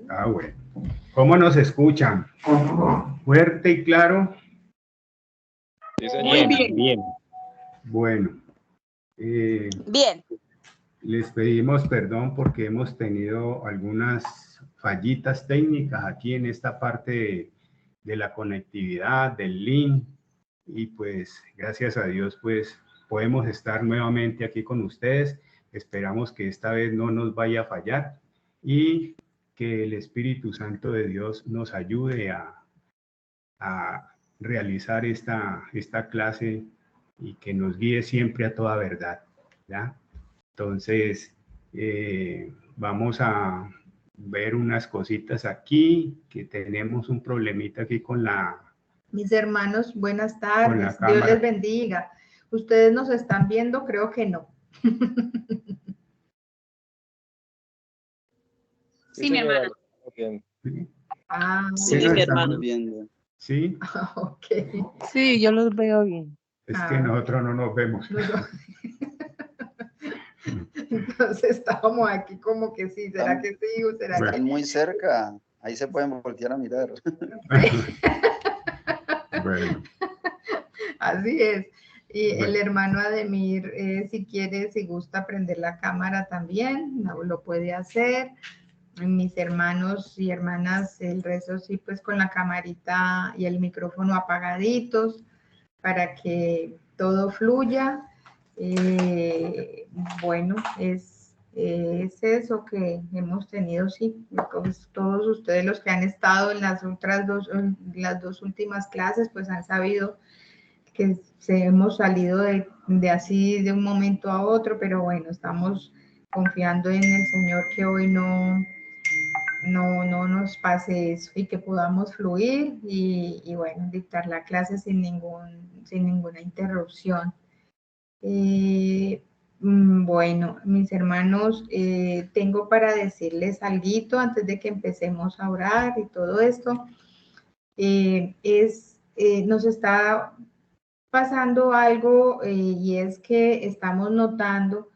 Ah, bueno. ¿Cómo nos escuchan? ¿Fuerte y claro? Sí, señor. Muy bien. Bien. Bueno. Bien. Les pedimos perdón porque hemos tenido algunas fallitas técnicas aquí en esta parte de la conectividad, del link, y pues gracias a Dios pues podemos estar nuevamente aquí con ustedes. Esperamos que esta vez no nos vaya a fallar y que el Espíritu Santo de Dios nos ayude a realizar esta clase y que nos guíe siempre a toda verdad, ¿ya? Entonces, vamos a ver unas cositas aquí, que tenemos un problemita aquí con la... Mis hermanos, buenas Con tardes. la Dios cámara. les bendiga. ¿Ustedes nos están viendo? Creo que no. Sí, Sí, mi señora, hermana. lo estamos viendo. ¿Sí? Ah, Sí, ¿Sí nos mi están hermano. viendo? ¿Sí? ok. Sí, yo los veo bien. Es Ah. que nosotros no nos vemos. Entonces estábamos aquí como que sí, ¿será que sí o será Bueno. que Están muy cerca, ahí se pueden voltear a mirar. Bueno, así es? Y el Bueno. hermano Ademir, si quiere, si gusta prender la cámara también, lo puede hacer. Mis hermanos y hermanas, el resto sí, pues con la camarita y el micrófono apagaditos para que todo fluya. Bueno, es eso que hemos tenido, sí, pues todos ustedes los que han estado en las dos últimas clases, pues han sabido que hemos salido de así de un momento a otro, pero bueno, estamos confiando en el Señor que hoy no nos pase eso y que podamos fluir y bueno, dictar la clase sin ninguna interrupción. Bueno, mis hermanos, tengo para decirles algo antes de que empecemos a orar y todo esto. Nos está pasando algo y es que estamos notando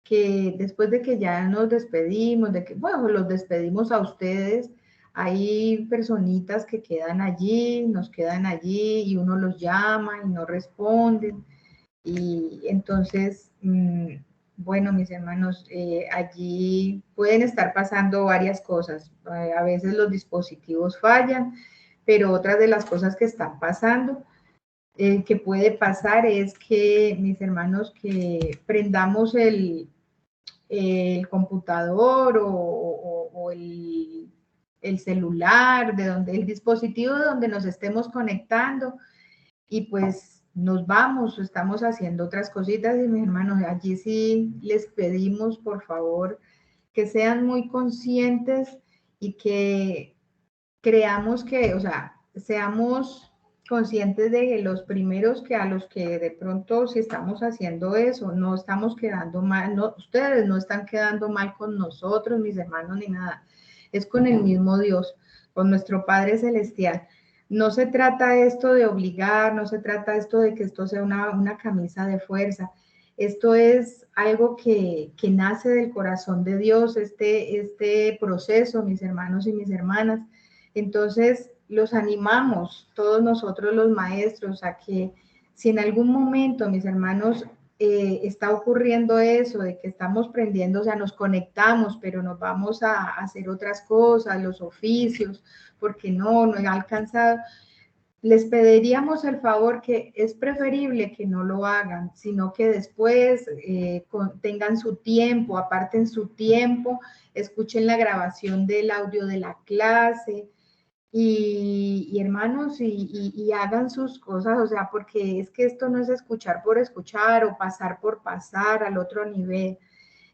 que después de que ya nos despedimos, bueno, los despedimos a ustedes, hay personitas que quedan allí, nos quedan allí y uno los llama y no responden. Y entonces, bueno, mis hermanos, allí pueden estar pasando varias cosas. A veces los dispositivos fallan, pero otras de las cosas que están pasando que puede pasar es que, mis hermanos, que prendamos el computador o el celular, el dispositivo de donde nos estemos conectando y pues nos vamos, estamos haciendo otras cositas y mis hermanos, allí sí les pedimos por favor que sean muy conscientes y que creamos que, o sea, seamos conscientes de los primeros que a los que de pronto si estamos haciendo eso, no estamos quedando mal, no, ustedes no están quedando mal con nosotros, mis hermanos, ni nada, es con el mismo Dios, con nuestro Padre Celestial. No se trata esto de obligar, no se trata esto de que esto sea una camisa de fuerza, esto es algo que nace del corazón de Dios, este proceso, mis hermanos y mis hermanas. Entonces, los animamos, todos nosotros los maestros, a que si en algún momento, mis hermanos, está ocurriendo eso, de que estamos prendiendo, o sea, nos conectamos, pero nos vamos a hacer otras cosas, los oficios, porque no he alcanzado. Les pediríamos el favor que es preferible que no lo hagan, sino que después tengan su tiempo, aparten su tiempo, escuchen la grabación del audio de la clase, y hermanos, y hagan sus cosas, o sea, porque es que esto no es escuchar por escuchar o pasar por pasar al otro nivel.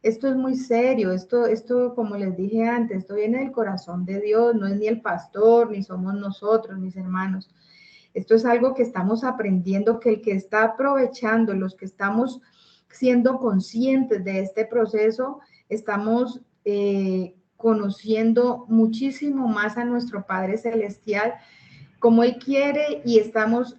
Esto es muy serio, esto, como les dije antes, esto viene del corazón de Dios, no es ni el pastor, ni somos nosotros, mis hermanos. Esto es algo que estamos aprendiendo, que el que está aprovechando, los que estamos siendo conscientes de este proceso, estamos conociendo muchísimo más a nuestro Padre Celestial, como Él quiere, y estamos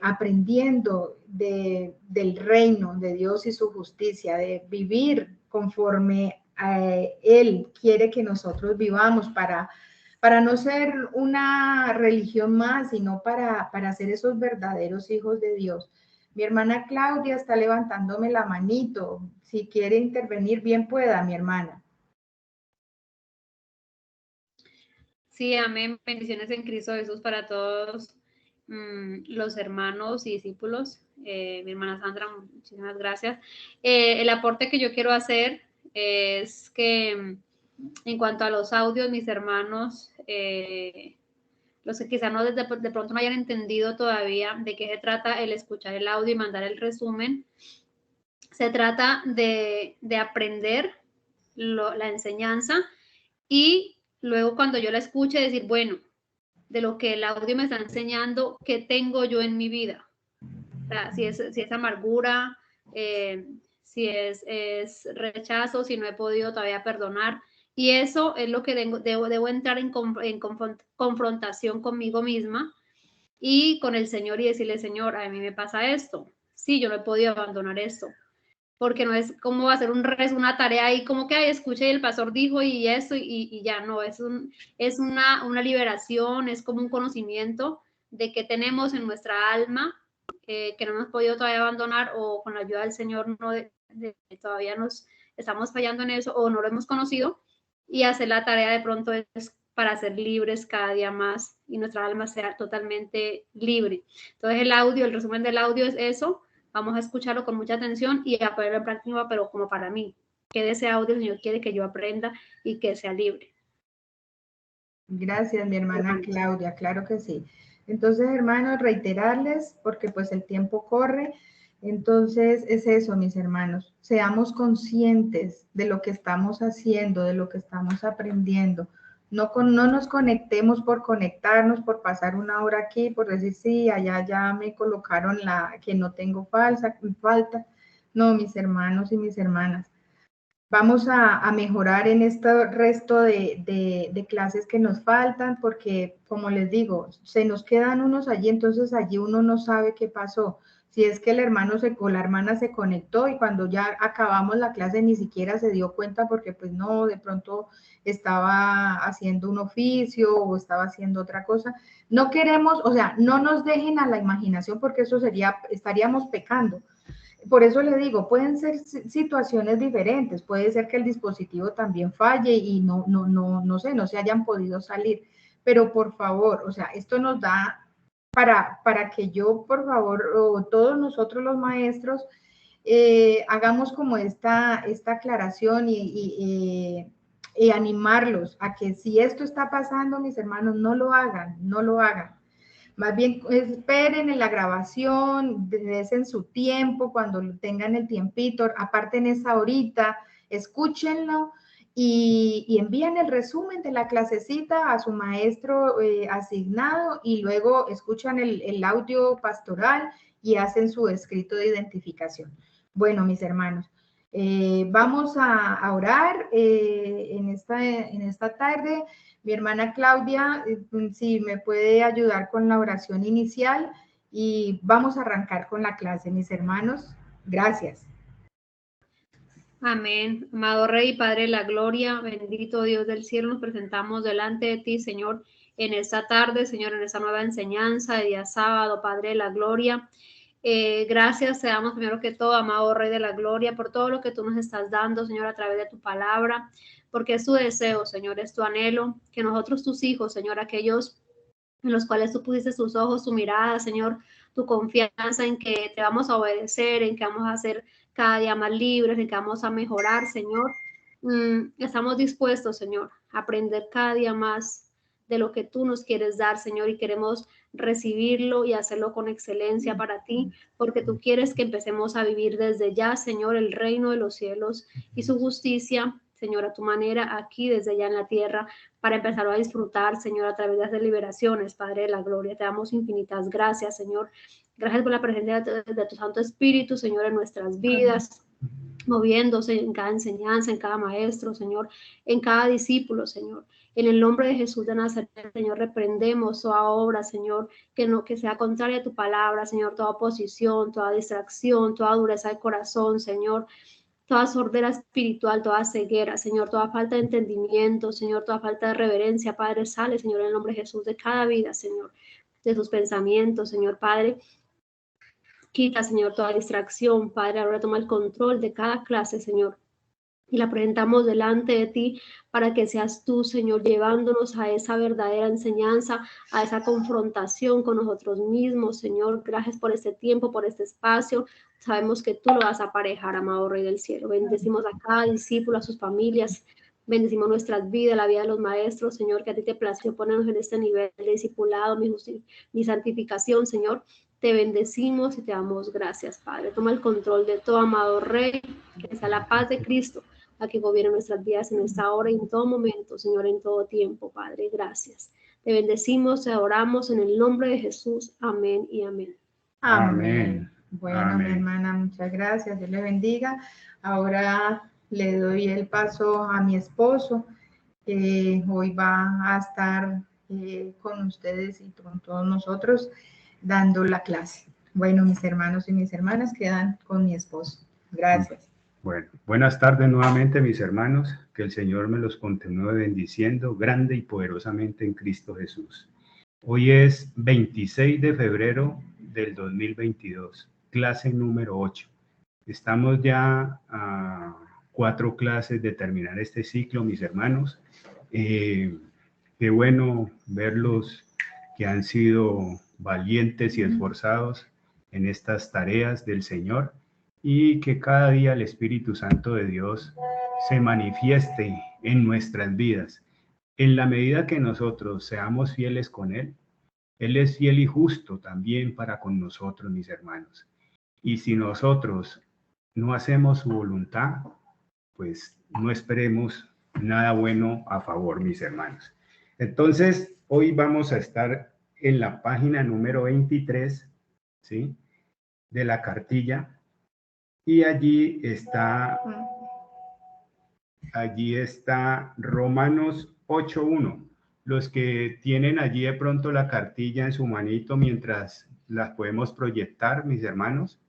aprendiendo del reino de Dios y su justicia, de vivir conforme Él quiere que nosotros vivamos para no ser una religión más, sino para ser esos verdaderos hijos de Dios. Mi hermana Claudia está levantándome la manito. Si quiere intervenir, bien pueda, mi hermana. Sí, amén. Bendiciones en Cristo Jesús para todos los hermanos y discípulos. Mi hermana Sandra, muchísimas gracias. El aporte que yo quiero hacer es que en cuanto a los audios, mis hermanos, los que quizás no de pronto no hayan entendido todavía de qué se trata el escuchar el audio y mandar el resumen, se trata de aprender la enseñanza y luego cuando yo la escuche decir, bueno, de lo que el audio me está enseñando, ¿qué tengo yo en mi vida? O sea, si es amargura, si es rechazo, si no he podido todavía perdonar. Y eso es lo que debo entrar en confrontación conmigo misma y con el Señor y decirle, Señor, a mí me pasa esto. Sí, yo no he podido abandonar esto. Porque no es como hacer una tarea ahí como que escuché y el pastor dijo y eso y ya no, es una liberación, es como un conocimiento de que tenemos en nuestra alma que no hemos podido todavía abandonar o con la ayuda del Señor todavía nos estamos fallando en eso o no lo hemos conocido y hacer la tarea de pronto es para ser libres cada día más y nuestra alma sea totalmente libre. Entonces el resumen del audio es eso. Vamos a escucharlo con mucha atención y a ponerlo en práctica, pero como para mí, que de ese audio el Señor quiere que yo aprenda y que sea libre. Gracias, mi hermana Claudia, claro que sí. Entonces, hermanos, reiterarles, porque pues el tiempo corre, entonces es eso, mis hermanos, seamos conscientes de lo que estamos haciendo, de lo que estamos aprendiendo. No nos conectemos por conectarnos, por pasar una hora aquí, por decir, sí, allá ya me colocaron que no tengo falta. No, mis hermanos y mis hermanas. Vamos a mejorar en este resto de clases que nos faltan, porque, como les digo, se nos quedan unos allí, entonces allí uno no sabe qué pasó. Si es que el hermano o la hermana se conectó y cuando ya acabamos la clase ni siquiera se dio cuenta porque pues no, de pronto estaba haciendo un oficio o estaba haciendo otra cosa. No queremos, o sea, no nos dejen a la imaginación porque eso estaríamos pecando. Por eso le digo, pueden ser situaciones diferentes, puede ser que el dispositivo también falle y no sé, no se hayan podido salir, pero por favor, o sea, esto nos da para que yo, por favor, o todos nosotros los maestros, hagamos como esta aclaración y animarlos a que si esto está pasando, mis hermanos, no lo hagan. Más bien esperen en la grabación, en su tiempo, cuando tengan el tiempito, aparten esa horita, escúchenlo y envíen el resumen de la clasecita a su maestro asignado y luego escuchan el audio pastoral y hacen su escrito de identificación. Bueno, mis hermanos, vamos a orar en esta tarde. Mi hermana Claudia, si me puede ayudar con la oración inicial y vamos a arrancar con la clase, mis hermanos. Gracias. Amén. Amado Rey, Padre de la Gloria, bendito Dios del cielo, nos presentamos delante de ti, Señor, en esta tarde, Señor, en esta nueva enseñanza de día sábado, Padre de la Gloria. Gracias te damos primero que todo, amado Rey de la Gloria, por todo lo que tú nos estás dando, Señor, a través de tu palabra, porque es tu deseo, Señor, es tu anhelo, que nosotros, tus hijos, Señor, aquellos en los cuales tú pusiste tus ojos, tu mirada, Señor, tu confianza en que te vamos a obedecer, en que vamos a ser cada día más libres, en que vamos a mejorar, Señor. Estamos dispuestos, Señor, a aprender cada día más de lo que tú nos quieres dar, Señor, y queremos recibirlo y hacerlo con excelencia para ti, porque tú quieres que empecemos a vivir desde ya, Señor, el reino de los cielos y su justicia, Señor, a tu manera, aquí desde ya en la tierra, para empezar a disfrutar, Señor, a través de las liberaciones, Padre de la Gloria. Te damos infinitas gracias, Señor. Gracias por la presencia de tu Santo Espíritu, Señor, en nuestras vidas, moviéndose en cada enseñanza, en cada maestro, Señor, en cada discípulo, Señor. En el nombre de Jesús de Nazaret, Señor, reprendemos toda obra, Señor, que sea contraria a tu palabra, Señor, toda oposición, toda distracción, toda dureza de corazón, Señor. toda sordera espiritual, toda ceguera, Señor, toda falta de entendimiento, Señor, toda falta de reverencia, Padre, sale, Señor, en el nombre de Jesús, de cada vida, Señor, de sus pensamientos, Señor, Padre. Quita, Señor, toda distracción, Padre, ahora toma el control de cada clase, Señor, y la presentamos delante de ti para que seas tú, Señor, llevándonos a esa verdadera enseñanza, a esa confrontación con nosotros mismos, Señor. Gracias por este tiempo, por este espacio. Sabemos que tú lo vas a aparejar, amado Rey del Cielo. Bendecimos a cada discípulo, a sus familias. Bendecimos nuestras vidas, la vida de los maestros, Señor, que a ti te plació ponernos en este nivel de discipulado, mi santificación, Señor. Te bendecimos y te damos gracias, Padre. Toma el control de todo, amado Rey, que sea la paz de Cristo la que gobierne nuestras vidas en esta hora y en todo momento, Señor, en todo tiempo, Padre. Gracias. Te bendecimos, te adoramos en el nombre de Jesús. Amén y amén. Amén. Bueno, Amén. mi hermana, muchas gracias. Dios le bendiga. Ahora le doy el paso a mi esposo, que hoy va a estar con ustedes y con todos nosotros dando la clase. Bueno, mis hermanos y mis hermanas quedan con mi esposo. Gracias. Bueno, buenas tardes nuevamente, mis hermanos. Que el Señor me los continúe bendiciendo grande y poderosamente en Cristo Jesús. Hoy es 26 de febrero del 2022, clase número 8. Estamos ya a 4 clases de terminar este ciclo, mis hermanos. Qué bueno verlos que han sido valientes y esforzados en estas tareas del Señor, y que cada día el Espíritu Santo de Dios se manifieste en nuestras vidas. En la medida que nosotros seamos fieles con Él, Él es fiel y justo también para con nosotros, mis hermanos. Y si nosotros no hacemos su voluntad, pues no esperemos nada bueno a favor, mis hermanos. Entonces, hoy vamos a estar en la página número 23, ¿sí?, de la cartilla. Y allí está Romanos 8:1. Los que tienen allí de pronto la cartilla en su manito mientras las podemos proyectar, mis hermanos.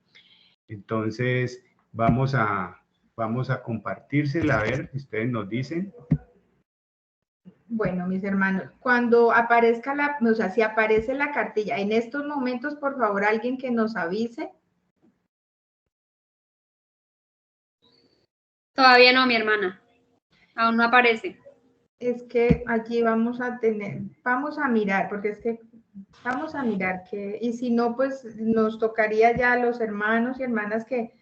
Entonces vamos a compartírsela, a ver, ustedes nos dicen. Bueno, mis hermanos, cuando aparezca si aparece la cartilla, en estos momentos, por favor, alguien que nos avise. Todavía no, mi hermana. Aún no aparece. Es que allí vamos a mirar, porque es que vamos a mirar y si no, pues nos tocaría ya a los hermanos y hermanas que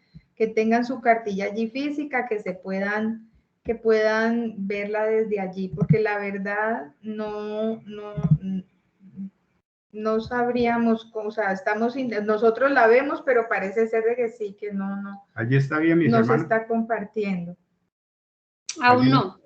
tengan su cartilla allí física, que puedan verla desde allí, porque la verdad no sabríamos, o sea, nosotros la vemos, pero parece ser de que sí, que no. Allí está bien, mis hermanos. No se está compartiendo. Aún no.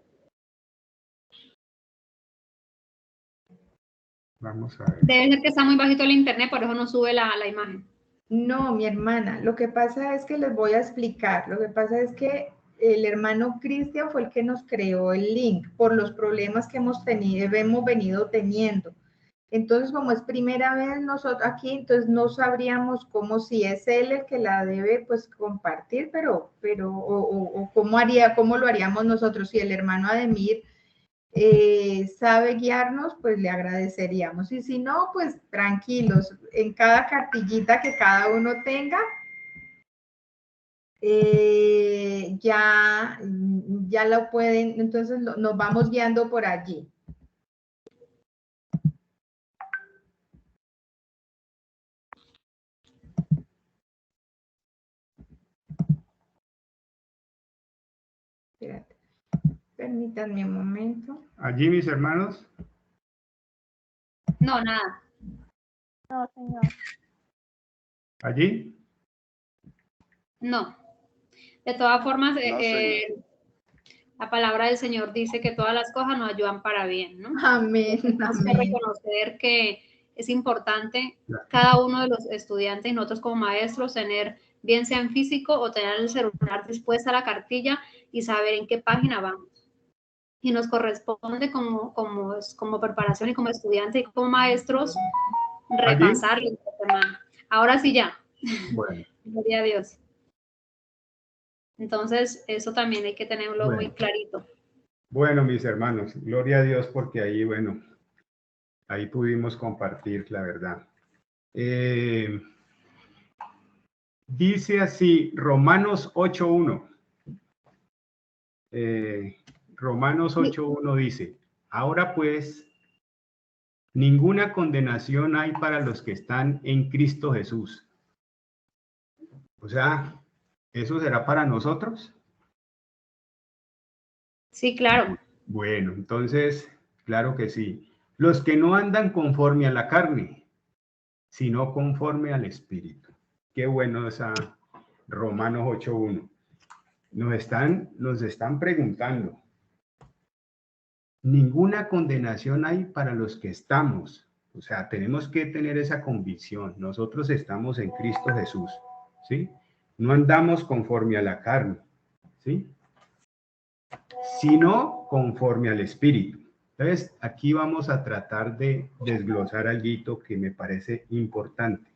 Vamos a ver. Debe ser que está muy bajito el internet, por eso no sube la imagen. No, mi hermana, lo que pasa es que les voy a explicar. Lo que pasa es que el hermano Cristian fue el que nos creó el link por los problemas que hemos venido teniendo. Entonces, como es primera vez nosotros aquí, entonces no sabríamos si es él el que la debe pues compartir, pero cómo lo haríamos nosotros. Si el hermano Ademir sabe guiarnos, pues le agradeceríamos. Y si no, pues tranquilos, en cada cartillita que cada uno tenga, ya lo pueden, entonces nos vamos guiando por allí. Espérate. Permítanme un momento. Allí, mis hermanos. No, nada. No, señor. ¿Allí? No. De todas formas, No, la palabra del Señor dice que todas las cosas nos ayudan para bien, ¿no? Amén. Tenemos que reconocer que es importante cada uno de los estudiantes y nosotros como maestros tener, bien sea en físico o tener el celular dispuesta a la cartilla y saber en qué página vamos. Y nos corresponde como preparación y como estudiantes y como maestros repasar la semana. Ahora sí ya. Bueno. Gloria a Dios. Entonces, eso también hay que tenerlo Bueno. muy clarito. Bueno, mis hermanos, gloria a Dios porque ahí, bueno, ahí pudimos compartir la verdad. Dice así, Romanos 8.1. Romanos 8.1 dice, ahora pues, ninguna condenación hay para los que están en Cristo Jesús. O sea, ¿eso será para nosotros? Sí, claro. Bueno, entonces, claro que sí. Los que no andan conforme a la carne, sino conforme al Espíritu. Qué bueno esa Romanos 8.1. Nos están preguntando, ninguna condenación hay para los que estamos. O sea, tenemos que tener esa convicción. Nosotros estamos en Cristo Jesús, ¿sí? No andamos conforme a la carne, ¿sí? Sino conforme al Espíritu. Entonces, aquí vamos a tratar de desglosar algo que me parece importante.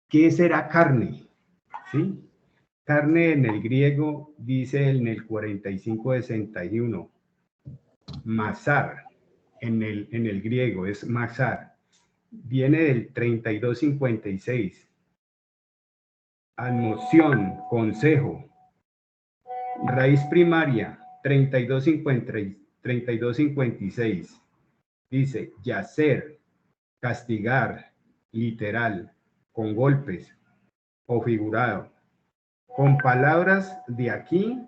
¿Qué será carne? ¿Sí? Carne en el griego dice en el 45:61, masar, en el griego es masar, viene del 32:56, almoción, consejo, raíz primaria 32:56, dice yacer, castigar, literal, con golpes o figurado. Con palabras de aquí,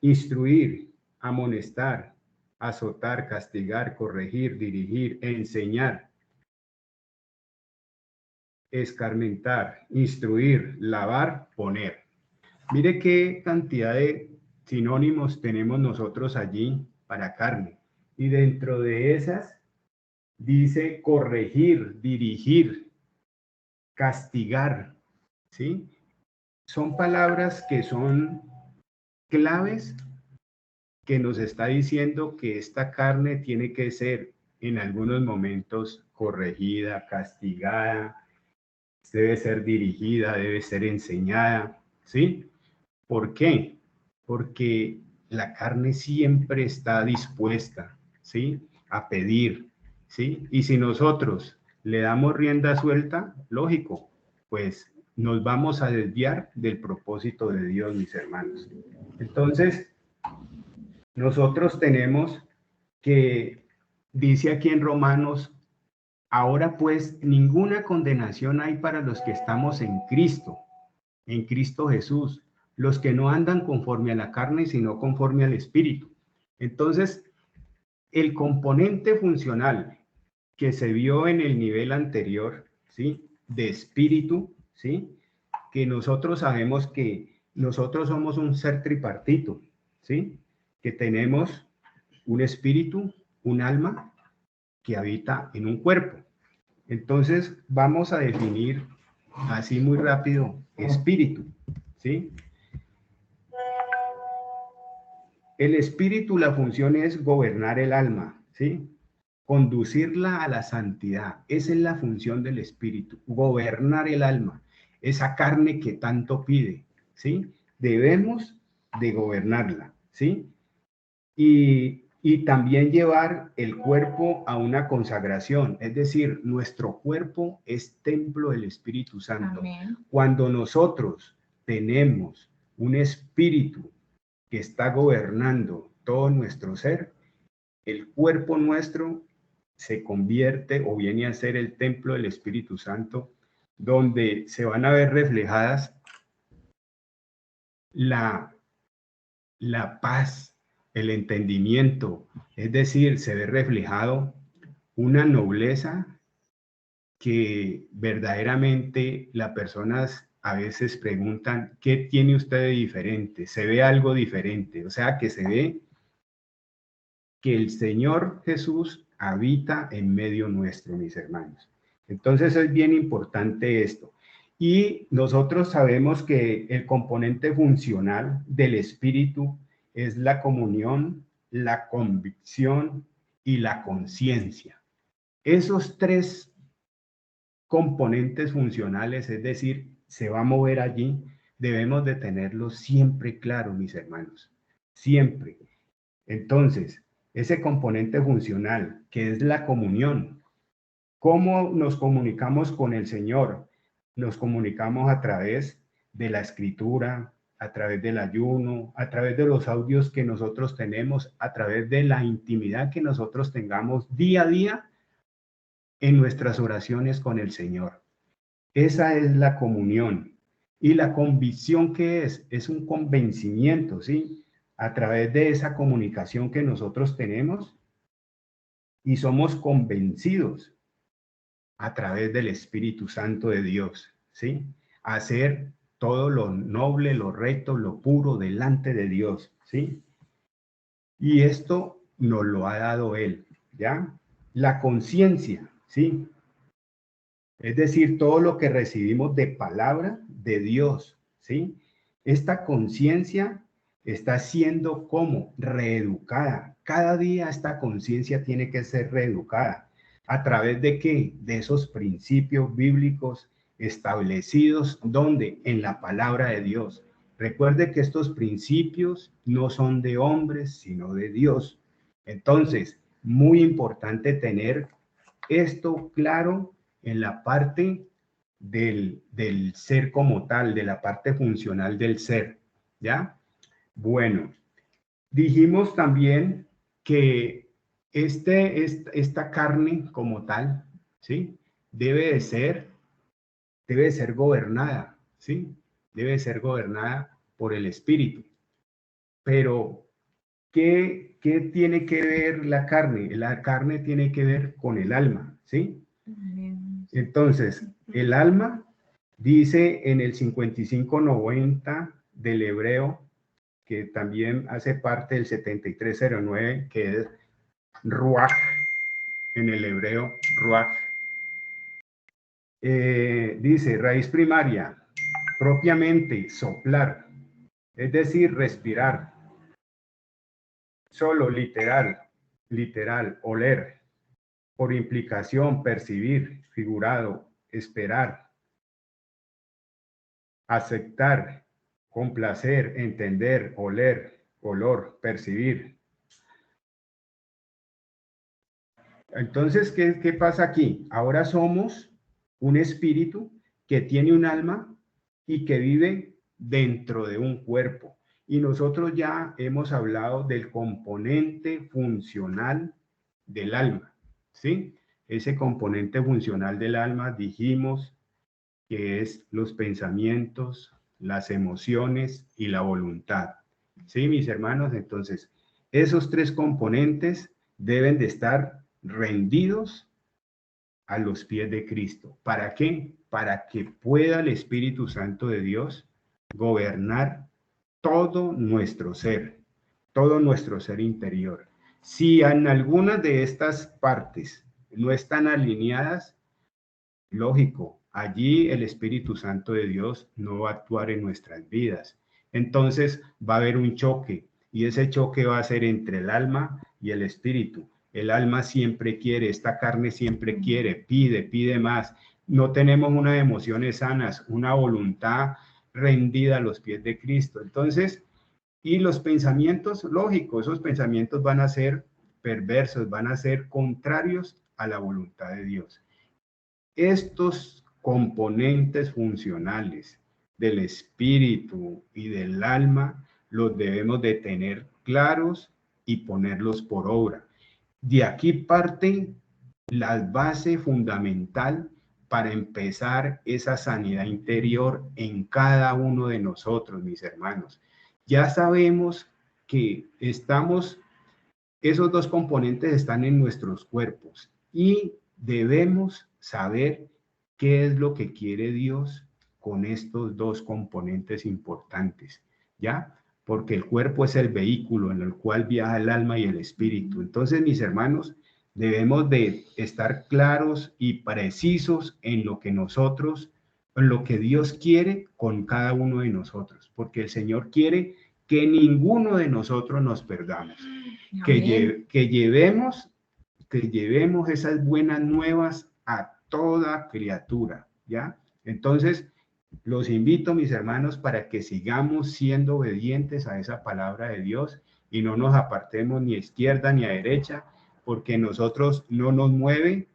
instruir, amonestar, azotar, castigar, corregir, dirigir, enseñar, escarmentar, instruir, lavar, poner. Mire qué cantidad de sinónimos tenemos nosotros allí para carne. Y dentro de esas dice corregir, dirigir, castigar, ¿sí? Son palabras que son claves que nos está diciendo que esta carne tiene que ser en algunos momentos corregida, castigada, debe ser dirigida, debe ser enseñada, ¿sí? ¿Por qué? Porque la carne siempre está dispuesta, ¿sí? A pedir, ¿sí? Y si nosotros le damos rienda suelta, lógico, pues nos vamos a desviar del propósito de Dios, mis hermanos. Entonces, nosotros tenemos que, dice aquí en Romanos, ahora pues ninguna condenación hay para los que estamos en Cristo Jesús, los que no andan conforme a la carne, sino conforme al Espíritu. Entonces, el componente funcional que se vio en el nivel anterior, ¿sí? De espíritu, ¿sí? Que nosotros sabemos que nosotros somos un ser tripartito, ¿sí? Que tenemos un espíritu, un alma que habita en un cuerpo. Entonces, vamos a definir así muy rápido espíritu, ¿sí? El espíritu, la función es gobernar el alma, ¿sí? Conducirla a la santidad. Esa es la función del espíritu, gobernar el alma, esa carne que tanto pide, ¿sí? Debemos de gobernarla, ¿sí? Y también llevar el cuerpo a una consagración, es decir, nuestro cuerpo es templo del Espíritu Santo. Amén. Cuando nosotros tenemos un espíritu que está gobernando todo nuestro ser, el cuerpo nuestro se convierte o viene a ser el templo del Espíritu Santo, donde se van a ver reflejadas la paz, el entendimiento, es decir, se ve reflejado una nobleza que verdaderamente las personas a veces preguntan, ¿qué tiene usted de diferente? Se ve algo diferente, o sea que se ve que el Señor Jesús habita en medio nuestro, mis hermanos. Entonces es bien importante esto. Y nosotros sabemos que el componente funcional del espíritu es la comunión, la convicción y la conciencia. Esos tres componentes funcionales, es decir, se va a mover allí debemos de tenerlo siempre claro, mis hermanos, siempre. Entonces, ese componente funcional, que es la comunión, ¿cómo nos comunicamos con el Señor? Nos comunicamos a través de la escritura, a través del ayuno, a través de los audios que nosotros tenemos, a través de la intimidad que nosotros tengamos día a día en nuestras oraciones con el Señor. Esa es la comunión. Y la convicción, ¿qué es? Es un convencimiento, ¿sí? A través de esa comunicación que nosotros tenemos y somos convencidos a través del Espíritu Santo de Dios, ¿sí? Hacer todo lo noble, lo recto, lo puro delante de Dios, ¿sí? Y esto nos lo ha dado Él, ¿ya? La conciencia, ¿sí? Es decir, todo lo que recibimos de palabra de Dios, ¿sí? Esta conciencia está siendo como reeducada. Cada día esta conciencia tiene que ser reeducada. ¿A través de qué? De esos principios bíblicos establecidos, ¿dónde? En la palabra de Dios. Recuerde que estos principios no son de hombres, sino de Dios. Entonces, muy importante tener esto claro en la parte del ser como tal, de la parte funcional del ser, ¿ya? Bueno, dijimos también que esta carne como tal, ¿sí? Debe ser gobernada, ¿sí? Debe ser gobernada por el Espíritu. Pero, ¿qué tiene que ver la carne? La carne tiene que ver con el alma, ¿sí? Entonces, el alma dice en el 5590 del hebreo, que también hace parte del 7309, que es ruach, en el hebreo, ruach. Dice, raíz primaria, propiamente soplar, es decir, respirar. Solo literal, oler. Por implicación, percibir, figurado, esperar. Aceptar, complacer, entender, oler, olor, percibir. Entonces, ¿qué pasa aquí? Ahora somos un espíritu que tiene un alma y que vive dentro de un cuerpo. Y nosotros ya hemos hablado del componente funcional del alma, ¿sí? Ese componente funcional del alma dijimos que es los pensamientos, las emociones y la voluntad. ¿Sí, mis hermanos? Entonces, esos tres componentes deben de estar rendidos a los pies de Cristo. ¿Para qué? Para que pueda el Espíritu Santo de Dios gobernar todo nuestro ser interior. Si en algunas de estas partes no están alineadas, lógico, allí el Espíritu Santo de Dios no va a actuar en nuestras vidas. Entonces va a haber un choque y ese choque va a ser entre el alma y el espíritu. El alma siempre quiere, esta carne siempre quiere, pide más. No tenemos unas emociones sanas, una voluntad rendida a los pies de Cristo. Entonces, y los pensamientos, lógico, esos pensamientos van a ser perversos, van a ser contrarios a la voluntad de Dios. Estos componentes funcionales del espíritu y del alma los debemos de tener claros y ponerlos por obra. De aquí parte la base fundamental para empezar esa sanidad interior en cada uno de nosotros, mis hermanos. Ya sabemos que esos dos componentes están en nuestros cuerpos y debemos saber qué es lo que quiere Dios con estos dos componentes importantes, ¿ya? Porque el cuerpo es el vehículo en el cual viaja el alma y el espíritu. Entonces, mis hermanos, debemos de estar claros y precisos en lo que Dios quiere con cada uno de nosotros, porque el Señor quiere que ninguno de nosotros nos perdamos, que llevemos esas buenas nuevas a toda criatura, ¿ya? Entonces, los invito, mis hermanos, para que sigamos siendo obedientes a esa palabra de Dios y no nos apartemos ni a izquierda ni a derecha, porque nosotros no nos mueven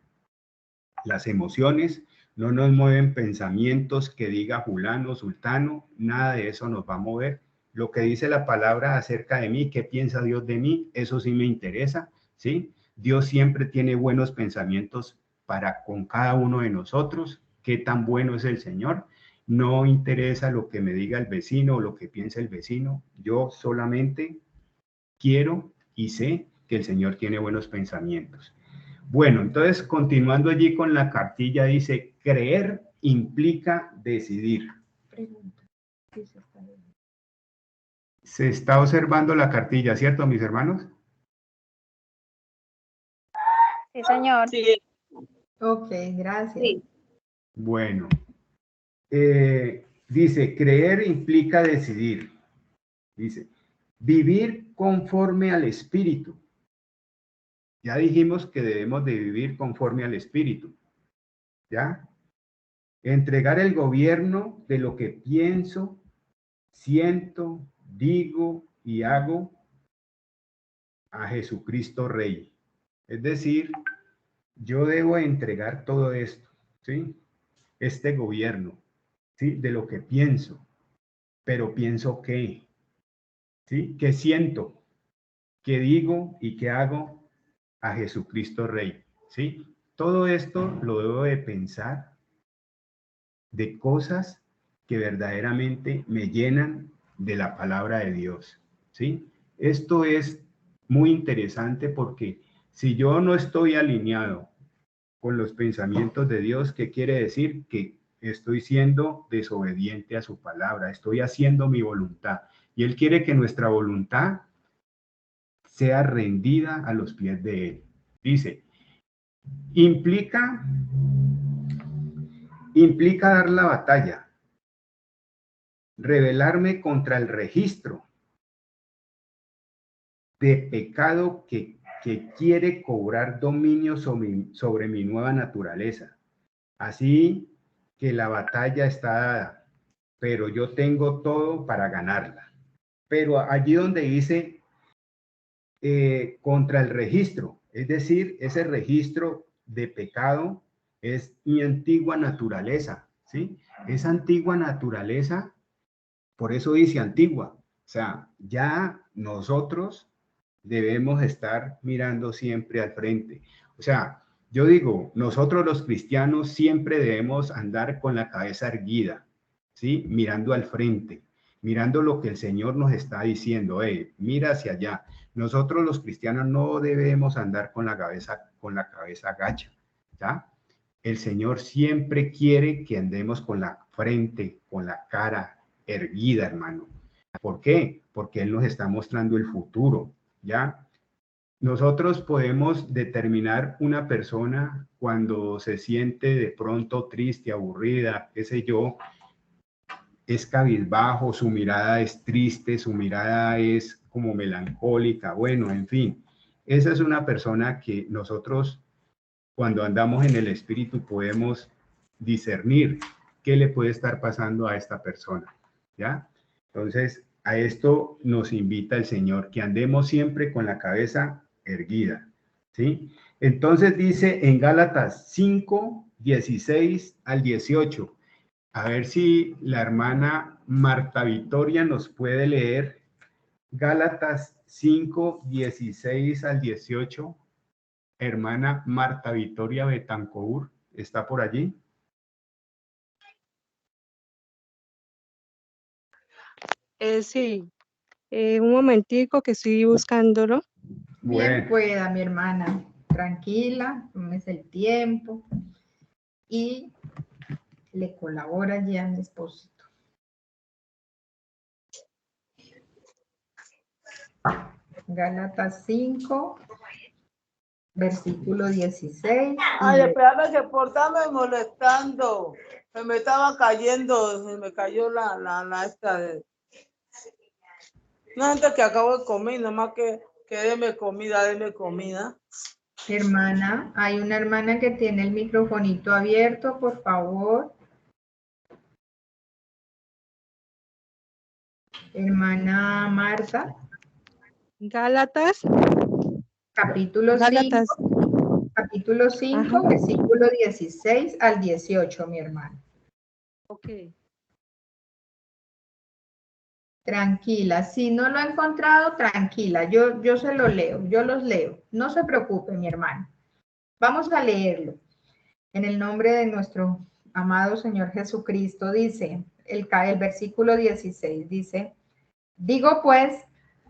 las emociones, no nos mueven pensamientos que diga fulano, sultano, nada de eso nos va a mover. Lo que dice la palabra acerca de mí, qué piensa Dios de mí, eso sí me interesa, ¿sí? Dios siempre tiene buenos pensamientos para con cada uno de nosotros, qué tan bueno es el Señor. No interesa lo que me diga el vecino o lo que piensa el vecino, yo solamente quiero y sé que el Señor tiene buenos pensamientos. Bueno, entonces continuando allí con la cartilla dice, creer implica decidir. Pregunta. Sí, se está viendo. Se está observando la cartilla, ¿cierto, mis hermanos? Sí, señor. Sí, Ok, gracias. sí. Bueno, dice, creer implica decidir. Dice, vivir conforme al Espíritu. Ya dijimos que debemos de vivir conforme al Espíritu. ¿Ya? Entregar el gobierno de lo que pienso, siento, digo y hago a Jesucristo Rey. Es decir, yo debo entregar todo esto, ¿sí? Este gobierno, ¿sí? De lo que pienso, pero pienso qué, ¿sí? ¿Qué siento? ¿Qué digo y qué hago a Jesucristo Rey? ¿Sí? Todo esto lo debo de pensar de cosas que verdaderamente me llenan de la palabra de Dios, ¿sí? Esto es muy interesante porque si yo no estoy alineado con los pensamientos de Dios, ¿qué quiere decir? Que estoy siendo desobediente a su palabra, estoy haciendo mi voluntad. Y Él quiere que nuestra voluntad sea rendida a los pies de Él. Dice, implica dar la batalla, rebelarme contra el registro de pecado que quiere cobrar dominio sobre mi nueva naturaleza. Así que la batalla está dada, pero yo tengo todo para ganarla. Pero allí donde dice contra el registro, es decir, ese registro de pecado es mi antigua naturaleza, ¿sí? Esa antigua naturaleza, por eso dice antigua, o sea, ya nosotros debemos estar mirando siempre al frente. O sea, yo digo, nosotros los cristianos siempre debemos andar con la cabeza erguida, ¿sí? Mirando al frente, mirando lo que el Señor nos está diciendo, mira hacia allá. Nosotros los cristianos no debemos andar con la cabeza agacha, ¿ya? El Señor siempre quiere que andemos con la frente, con la cara erguida, hermano. ¿Por qué? Porque Él nos está mostrando el futuro, ¿ya? Nosotros podemos determinar una persona cuando se siente de pronto triste, aburrida, qué sé yo, es cabizbajo, su mirada es triste, su mirada es como melancólica, bueno, en fin. Esa es una persona que nosotros cuando andamos en el espíritu podemos discernir qué le puede estar pasando a esta persona, ¿ya? Entonces, a esto nos invita el Señor, que andemos siempre con la cabeza erguida, ¿sí? Entonces dice en Gálatas 5, 16 al 18, a ver si la hermana Marta Victoria nos puede leer Gálatas 5, 16 al 18. Hermana Marta Victoria Betancourt, ¿está por allí? Sí, un momentico que estoy buscándolo. Bien Bueno, pueda, mi hermana. Tranquila, tómese el tiempo y le colabora ya a mi esposito. Gálatas 5, versículo 16. Ay, espérame que portame molestando. Se me estaba cayendo, se me cayó la esta de... No, gente que acabo de comer, nomás que deme comida. Hermana, hay una hermana que tiene el microfonito abierto, por favor. Hermana Marta, Gálatas, capítulo 5, Gálatas. capítulo 5, Ajá. versículo 16 al 18, mi hermano. Ok. Tranquila, si no lo ha encontrado, tranquila, yo se lo leo, yo los leo. No se preocupe, mi hermano. Vamos a leerlo. En el nombre de nuestro amado Señor Jesucristo, dice, el versículo 16, dice, digo pues,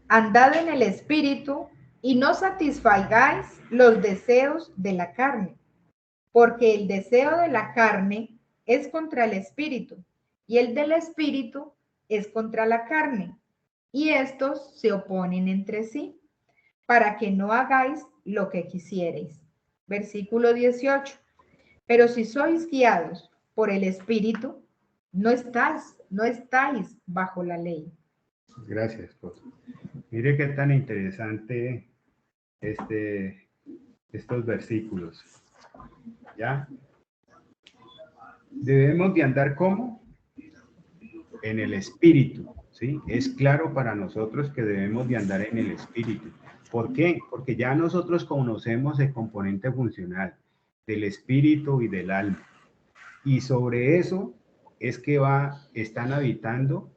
andad en el Espíritu y no satisfagáis los deseos de la carne, porque el deseo de la carne es contra el Espíritu y el del Espíritu es contra la carne, y estos se oponen entre sí, para que no hagáis lo que quisierais. Versículo 18. Pero si sois guiados por el Espíritu, no estáis bajo la ley. Gracias, esposo. Mire qué tan interesante estos versículos. ¿Ya? Debemos de andar ¿cómo? En el Espíritu, ¿sí? Es claro para nosotros que debemos de andar en el Espíritu. ¿Por qué? Porque ya nosotros conocemos el componente funcional del Espíritu y del alma. Y sobre eso es que están habitando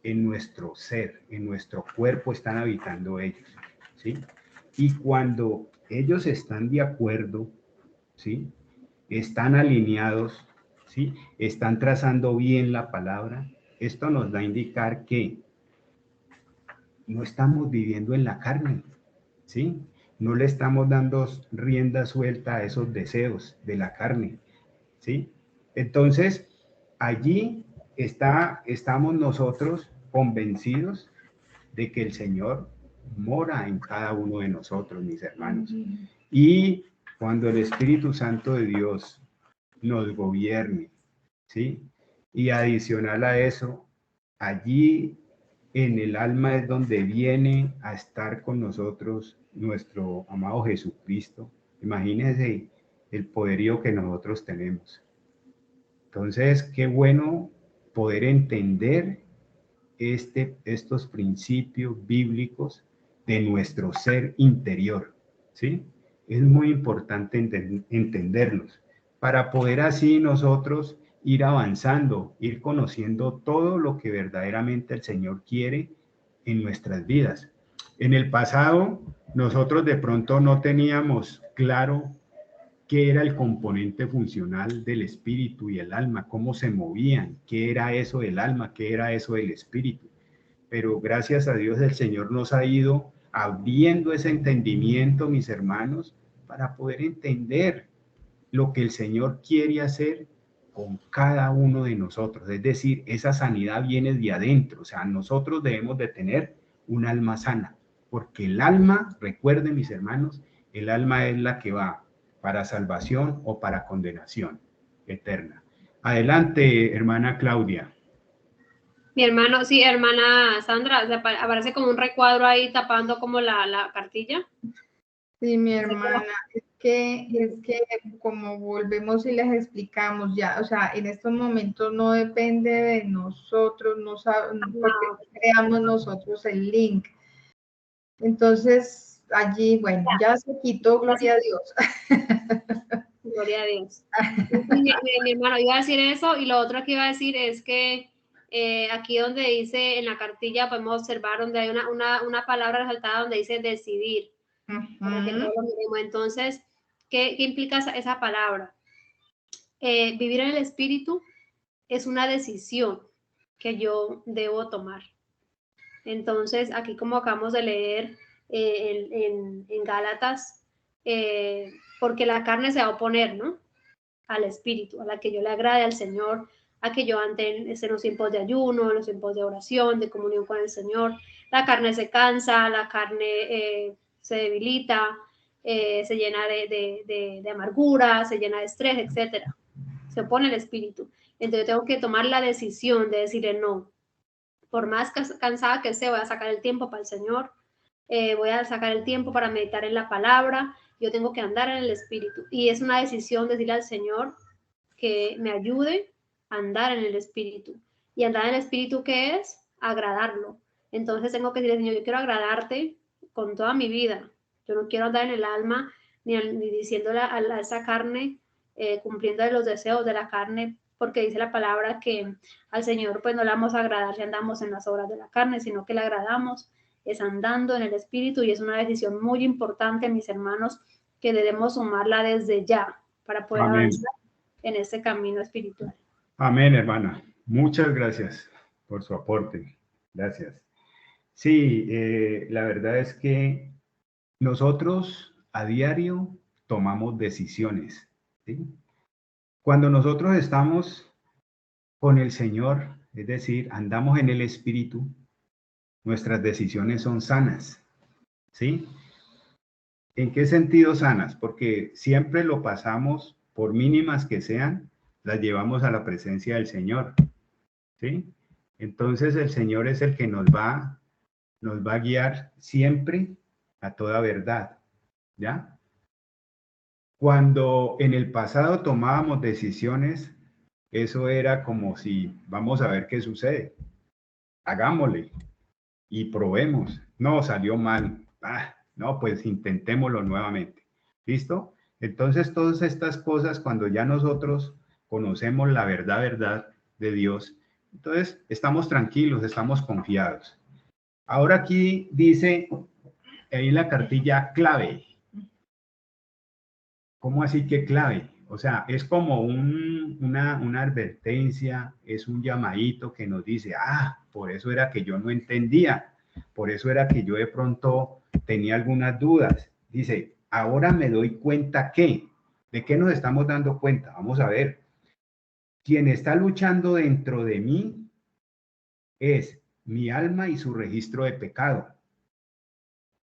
en nuestro ser, en nuestro cuerpo están habitando ellos, ¿sí? Y cuando ellos están de acuerdo, ¿sí? Están alineados, ¿sí? Están trazando bien la palabra, esto nos da a indicar que no estamos viviendo en la carne, ¿sí? No le estamos dando rienda suelta a esos deseos de la carne, ¿sí? Entonces, allí estamos nosotros convencidos de que el Señor mora en cada uno de nosotros, mis hermanos. Y cuando el Espíritu Santo de Dios nos gobierne, ¿sí? Y adicional a eso, allí en el alma es donde viene a estar con nosotros nuestro amado Jesucristo. Imagínense el poderío que nosotros tenemos. Entonces, qué bueno poder entender estos principios bíblicos de nuestro ser interior, ¿sí? Es muy importante entenderlos para poder así nosotros ir avanzando, ir conociendo todo lo que verdaderamente el Señor quiere en nuestras vidas. En el pasado, nosotros de pronto no teníamos claro qué era el componente funcional del espíritu y el alma, cómo se movían, qué era eso del alma, qué era eso del espíritu. Pero gracias a Dios el Señor nos ha ido abriendo ese entendimiento, mis hermanos, para poder entender lo que el Señor quiere hacer con cada uno de nosotros. Es decir, esa sanidad viene de adentro, o sea, nosotros debemos de tener un alma sana, porque el alma, recuerden mis hermanos, el alma es la que va para salvación o para condenación eterna. Adelante, hermana Claudia. Mi hermano, sí, hermana Sandra, aparece como un recuadro ahí tapando como la cartilla. Sí, mi hermana, es que como volvemos y les explicamos ya, o sea, en estos momentos no depende de nosotros, no porque creamos nosotros el link. Entonces, allí, bueno, ya se quitó, gloria a Dios. Gloria a Dios. Mi hermano iba a decir eso, y lo otro que iba a decir es que aquí donde dice en la cartilla podemos observar donde hay una palabra resaltada donde dice decidir. Para que todos lo miremos. Entonces, ¿qué implica esa palabra? Vivir en el Espíritu es una decisión que yo debo tomar. Entonces, aquí como acabamos de leer en Gálatas, porque la carne se va a oponer, ¿no? Al Espíritu, a la que yo le agrade al Señor, a que yo ande en los tiempos de ayuno, en los tiempos de oración, de comunión con el Señor. La carne se cansa, la carne se debilita, se llena de amargura, se llena de estrés, etc. Se opone el Espíritu. Entonces yo tengo que tomar la decisión de decirle no. Por más cansada que esté, voy a sacar el tiempo para el Señor, voy a sacar el tiempo para meditar en la palabra. Yo tengo que andar en el Espíritu. Y es una decisión decirle al Señor que me ayude a andar en el Espíritu. ¿Y andar en el Espíritu qué es? agradarlo. Entonces tengo que decirle, Señor, yo quiero agradarte con toda mi vida. Yo no quiero andar en el alma ni diciéndole a esa carne, cumpliendo los deseos de la carne, porque dice la palabra que al Señor pues no le vamos a agradar si andamos en las obras de la carne, sino que le agradamos es andando en el Espíritu, y es una decisión muy importante, mis hermanos, que debemos tomarla desde ya para poder avanzar en este camino espiritual. Amén, hermana. Muchas gracias por su aporte. Gracias. Sí, la verdad es que nosotros a diario tomamos decisiones, ¿sí? Cuando nosotros estamos con el Señor, es decir, andamos en el Espíritu, nuestras decisiones son sanas, ¿sí? ¿En qué sentido sanas? Porque siempre lo pasamos, por mínimas que sean, las llevamos a la presencia del Señor, ¿sí? Entonces el Señor es el que nos va a guiar siempre a toda verdad, ¿ya? Cuando en el pasado tomábamos decisiones, eso era como si, vamos a ver qué sucede, hagámosle y probemos. No, salió mal. No, pues intentémoslo nuevamente. ¿Listo? Entonces, todas estas cosas, cuando ya nosotros conocemos la verdad de Dios, entonces estamos tranquilos, estamos confiados. Ahora aquí dice, ahí en la cartilla, clave. ¿Cómo así que clave? O sea, es como una advertencia, es un llamadito que nos dice, por eso era que yo no entendía, por eso era que yo de pronto tenía algunas dudas. Dice, ahora me doy cuenta que, ¿de qué nos estamos dando cuenta? Vamos a ver. Quien está luchando dentro de mí es mi alma y su registro de pecado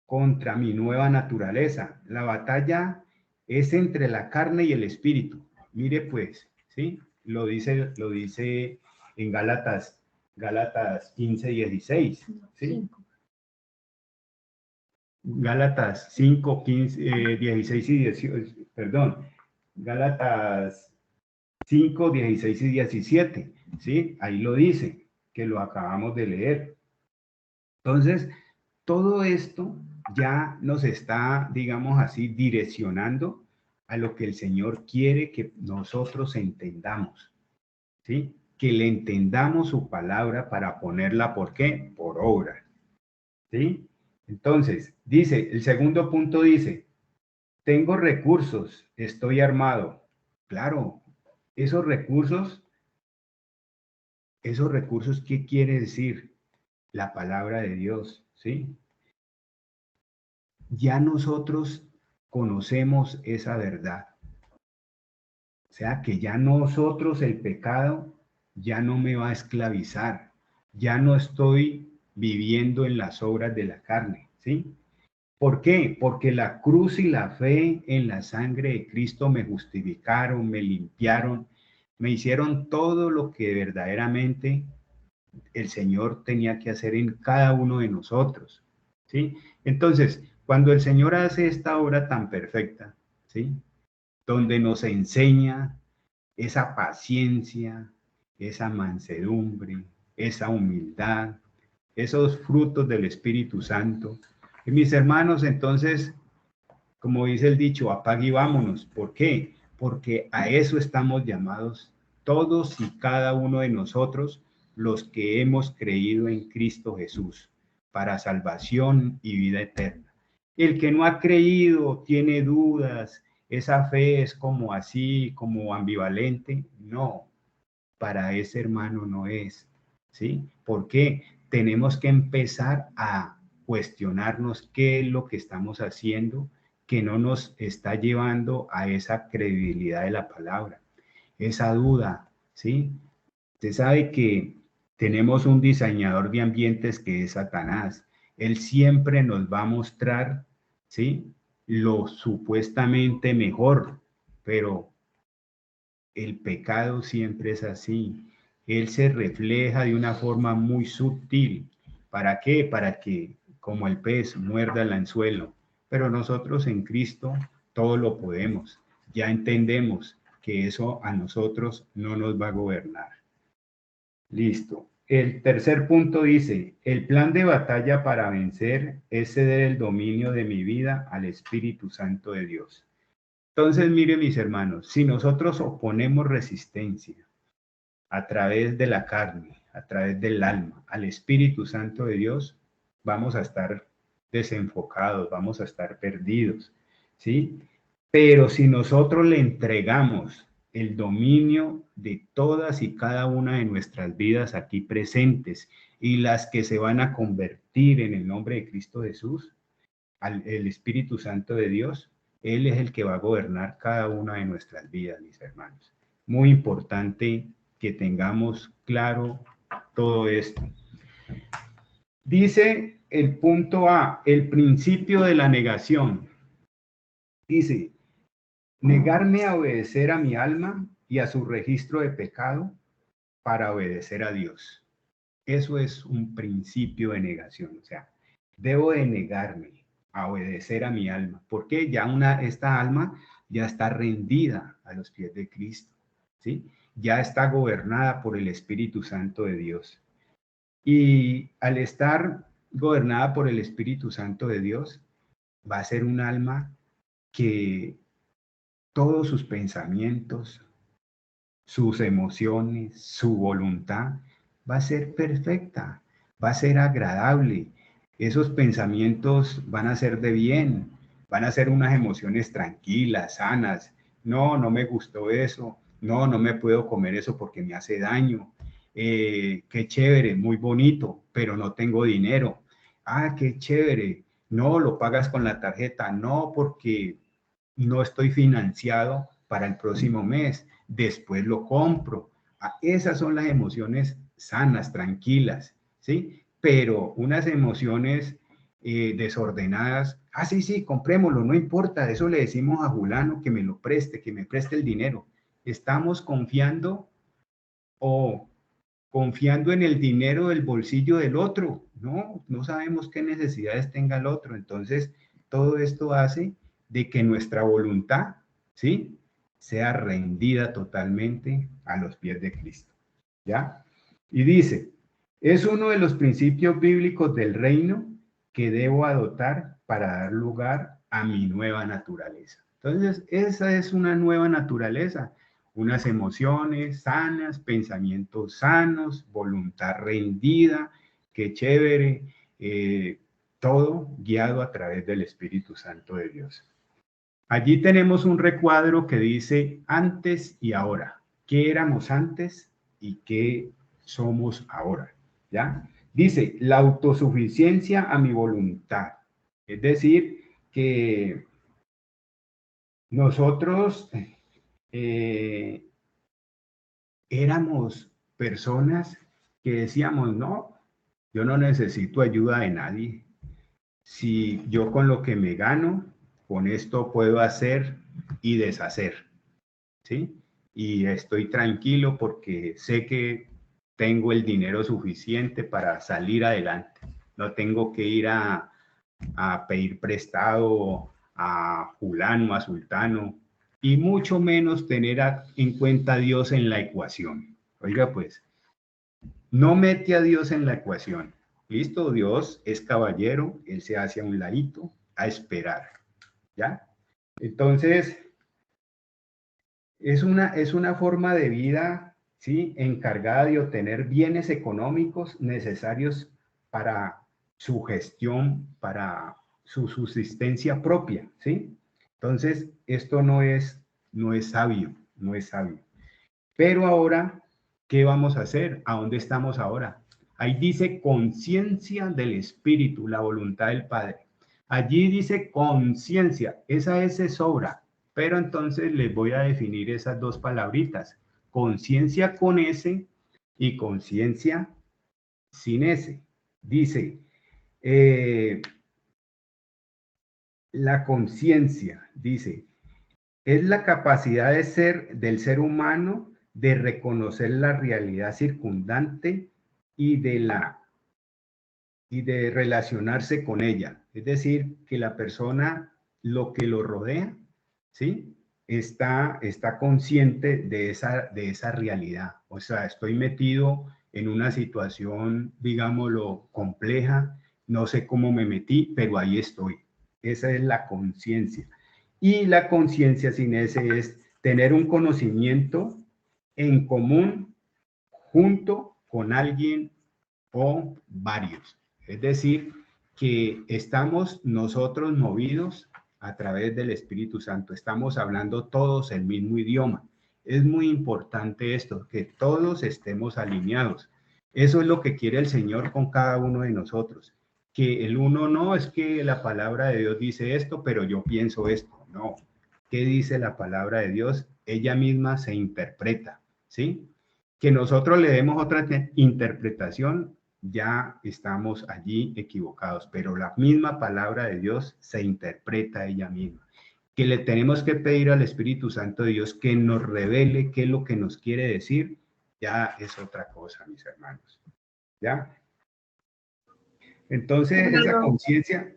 contra mi nueva naturaleza. La batalla es entre la carne y el espíritu. Mire pues, ¿sí? Lo dice en Gálatas 15, 16, ¿sí? Gálatas 5, 15, 16 y 18, perdón, Gálatas 5, 16 y 17, ¿sí? Ahí lo dice, que lo acabamos de leer. Entonces, todo esto ya nos está, digamos así, direccionando a lo que el Señor quiere que nosotros entendamos, ¿sí? Que le entendamos su palabra para ponerla, ¿por qué? Por obra, ¿sí? Entonces, dice, el segundo punto dice, tengo recursos, estoy armado. Claro, esos recursos, ¿qué quiere decir? La palabra de Dios, ¿sí? Ya nosotros conocemos esa verdad. O sea que ya nosotros, el pecado, ya no me va a esclavizar. Ya no estoy viviendo en las obras de la carne, ¿sí? ¿Por qué? Porque la cruz y la fe en la sangre de Cristo me justificaron, me limpiaron, me hicieron todo lo que verdaderamente el Señor tenía que hacer en cada uno de nosotros, ¿sí? Entonces, cuando el Señor hace esta obra tan perfecta, ¿sí? Donde nos enseña esa paciencia, esa mansedumbre, esa humildad, esos frutos del Espíritu Santo. Y mis hermanos, entonces, como dice el dicho, apague y vámonos. ¿Por qué? Porque a eso estamos llamados todos y cada uno de nosotros, los que hemos creído en Cristo Jesús, para salvación y vida eterna. El que no ha creído, tiene dudas, esa fe es como así, como ambivalente. No, para ese hermano no es, ¿sí? ¿Por qué? Tenemos que empezar a cuestionarnos qué es lo que estamos haciendo que no nos está llevando a esa credibilidad de la palabra, esa duda, ¿sí? Usted sabe que tenemos un diseñador de ambientes que es Satanás. Él siempre nos va a mostrar, ¿sí? Lo supuestamente mejor, pero el pecado siempre es así. Él se refleja de una forma muy sutil. ¿Para qué? Para que, como el pez, muerda el anzuelo. Pero nosotros en Cristo todo lo podemos. Ya entendemos que eso a nosotros no nos va a gobernar. Listo. el tercer punto dice, el plan de batalla para vencer es ceder el dominio de mi vida al Espíritu Santo de Dios. Entonces, miren mis hermanos, si nosotros oponemos resistencia a través de la carne, a través del alma, al Espíritu Santo de Dios, vamos a estar desenfocados, vamos a estar perdidos, ¿sí? Pero si nosotros le entregamos el dominio de todas y cada una de nuestras vidas aquí presentes y las que se van a convertir en el nombre de Cristo Jesús, el Espíritu Santo de Dios, Él es el que va a gobernar cada una de nuestras vidas, mis hermanos. Muy importante que tengamos claro todo esto. Dice el punto A, el principio de la negación. Dice, negarme a obedecer a mi alma y a su registro de pecado para obedecer a Dios. Eso es un principio de negación. O sea, debo de negarme a obedecer a mi alma, porque ya esta alma ya está rendida a los pies de Cristo, ¿sí? Ya está gobernada por el Espíritu Santo de Dios. Y al estar gobernada por el Espíritu Santo de Dios, va a ser un alma que todos sus pensamientos, sus emociones, su voluntad, va a ser perfecta, va a ser agradable. Esos pensamientos van a ser de bien, van a ser unas emociones tranquilas, sanas. No, no me gustó eso. No, no me puedo comer eso porque me hace daño. Qué chévere, muy bonito, pero no tengo dinero. Ah, qué chévere. No, lo pagas con la tarjeta. No, porque no estoy financiado para el próximo mes. Después lo compro. Ah, esas son las emociones sanas, tranquilas, ¿sí? Pero unas emociones desordenadas, ah, sí, comprémoslo, no importa, eso le decimos a Julano que me lo preste, que me preste el dinero. Estamos confiando en el dinero del bolsillo del otro. No sabemos qué necesidades tenga el otro. Entonces, todo esto hace de que nuestra voluntad, ¿sí?, sea rendida totalmente a los pies de Cristo, ¿ya? Y dice, es uno de los principios bíblicos del reino que debo adoptar para dar lugar a mi nueva naturaleza. Entonces, esa es una nueva naturaleza, unas emociones sanas, pensamientos sanos, voluntad rendida, qué chévere, todo guiado a través del Espíritu Santo de Dios. Allí tenemos un recuadro que dice antes y ahora. ¿Qué éramos antes y qué somos ahora? ¿Ya? Dice, la autosuficiencia a mi voluntad. Es decir, que nosotros éramos personas que decíamos, no, yo no necesito ayuda de nadie. Si yo con lo que me gano, con esto puedo hacer y deshacer, ¿sí? Y estoy tranquilo porque sé que tengo el dinero suficiente para salir adelante. No tengo que ir a pedir prestado a fulano, a sultano, y mucho menos tener en cuenta a Dios en la ecuación. Oiga, pues, no mete a Dios en la ecuación. Listo, Dios es caballero, Él se hace a un ladito a esperar, ¿ya? Entonces, es una forma de vida, ¿sí?, encargada de obtener bienes económicos necesarios para su gestión, para su subsistencia propia, ¿sí? Entonces, esto no es sabio, no es sabio. Pero ahora, ¿qué vamos a hacer? ¿A dónde estamos ahora? Ahí dice conciencia del Espíritu, la voluntad del Padre. Allí dice conciencia, esa S sobra, pero entonces les voy a definir esas dos palabritas, conciencia con S y conciencia sin S. Dice, la conciencia, dice, es la capacidad de ser del ser humano de reconocer la realidad circundante y de relacionarse con ella. Es decir, que la persona, lo que lo rodea, ¿sí?, está consciente de esa realidad. O sea, estoy metido en una situación, digámoslo, compleja, no sé cómo me metí, pero ahí estoy. Esa es la conciencia. Y la conciencia sin ese es tener un conocimiento en común junto con alguien o varios. Es decir, que estamos nosotros movidos a través del Espíritu Santo. Estamos hablando todos el mismo idioma. Es muy importante esto, que todos estemos alineados. Eso es lo que quiere el Señor con cada uno de nosotros. Que el uno no es que la palabra de Dios dice esto, pero yo pienso esto. No. ¿Qué dice la palabra de Dios? Ella misma se interpreta, ¿sí? Que nosotros le demos otra interpretación, ya estamos allí equivocados, pero la misma palabra de Dios se interpreta ella misma. Que le tenemos que pedir al Espíritu Santo de Dios que nos revele qué es lo que nos quiere decir, ya es otra cosa, mis hermanos. ¿Ya? Entonces, esa conciencia,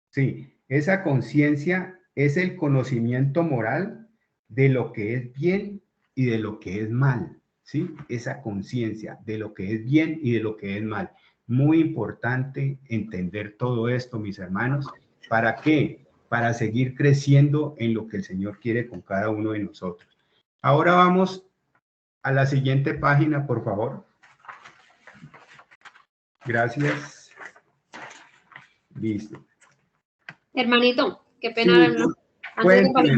sí, esa conciencia es el conocimiento moral de lo que es bien y de lo que es mal, ¿sí? Esa conciencia de lo que es bien y de lo que es mal. Muy importante entender todo esto, mis hermanos. ¿Para qué? Para seguir creciendo en lo que el Señor quiere con cada uno de nosotros. Ahora vamos a la siguiente página, por favor. Gracias. Listo. Hermanito, qué pena verlo. Cuénteme,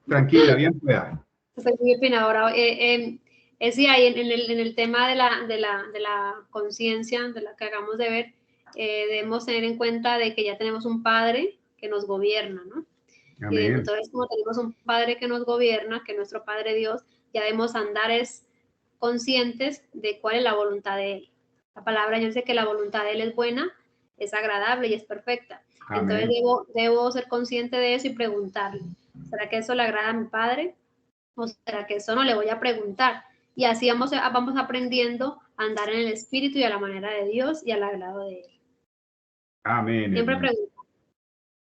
tranquila, bien pueda. Estoy muy opinadora. Sí, ahí en el tema de la conciencia, de la que acabamos de ver, debemos tener en cuenta de que ya tenemos un Padre que nos gobierna, ¿no? Y entonces, como tenemos un Padre que nos gobierna, que es nuestro Padre Dios, ya debemos andar conscientes de cuál es la voluntad de Él. La palabra yo sé que la voluntad de Él es buena, es agradable y es perfecta. Amén. Entonces debo ser consciente de eso y preguntarle, ¿será que eso le agrada a mi Padre? ¿O será que eso no? Le voy a preguntar? Y así vamos aprendiendo a andar en el Espíritu y a la manera de Dios y al agrado de Él. Amén. Siempre pregunto.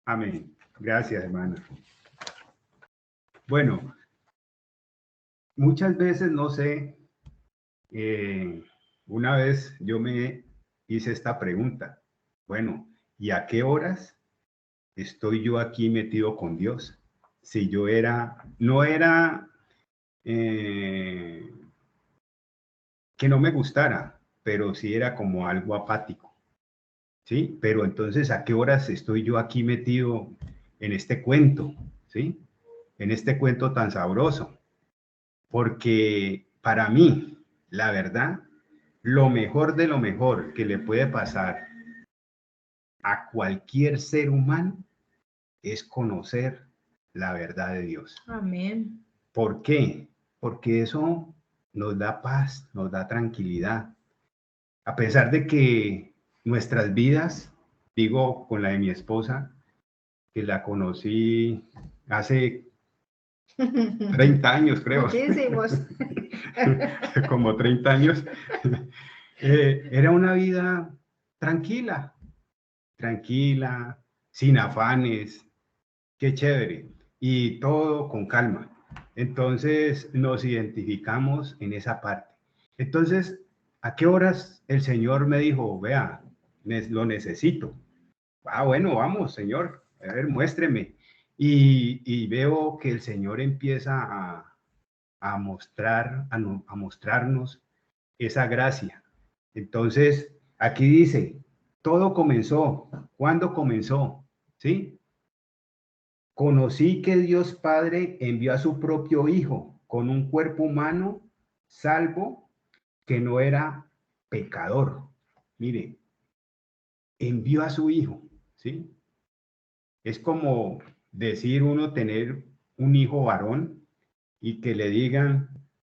Amén. Gracias, hermana. Bueno, muchas veces, no sé, una vez yo me hice esta pregunta. Bueno, ¿y a qué horas estoy yo aquí metido con Dios? Si yo no era que no me gustara, pero sí era como algo apático, ¿sí? Pero entonces, ¿a qué horas estoy yo aquí metido en este cuento, ¿sí? En este cuento tan sabroso? Porque para mí, la verdad, lo mejor de lo mejor que le puede pasar a cualquier ser humano es conocer la verdad de Dios. Amén. ¿Por qué? Porque eso nos da paz, nos da tranquilidad. A pesar de que nuestras vidas, digo con la de mi esposa, que la conocí hace 30 años, creo. Muchísimos. Como 30 años. Era una vida tranquila, sin afanes. Qué chévere. Y todo con calma. Entonces nos identificamos en esa parte. Entonces, ¿a qué horas el Señor me dijo, vea, lo necesito? Ah, bueno, vamos, Señor, a ver, muéstreme. Y veo que el Señor empieza a mostrarnos esa gracia. Entonces, aquí dice, todo comenzó. ¿Cuándo comenzó? ¿Sí? Conocí que Dios Padre envió a su propio Hijo con un cuerpo humano, salvo, que no era pecador. Mire, envió a su Hijo, ¿sí? Es como decir uno tener un hijo varón y que le digan,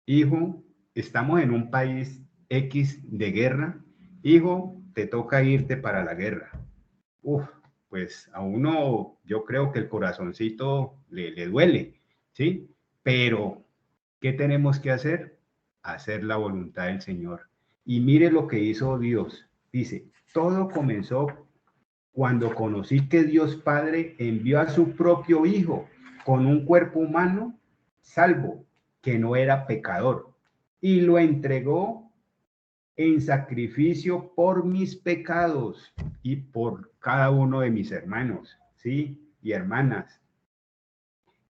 hijo, estamos en un país X de guerra, hijo, te toca irte para la guerra. Uf, pues a uno yo creo que el corazoncito le duele, ¿sí? Pero, ¿qué tenemos que hacer? Hacer la voluntad del Señor. Y mire lo que hizo Dios. Dice, todo comenzó cuando conocí que Dios Padre envió a su propio Hijo con un cuerpo humano, salvo, que no era pecador, y lo entregó en sacrificio por mis pecados y por cada uno de mis hermanos, ¿sí? Y hermanas.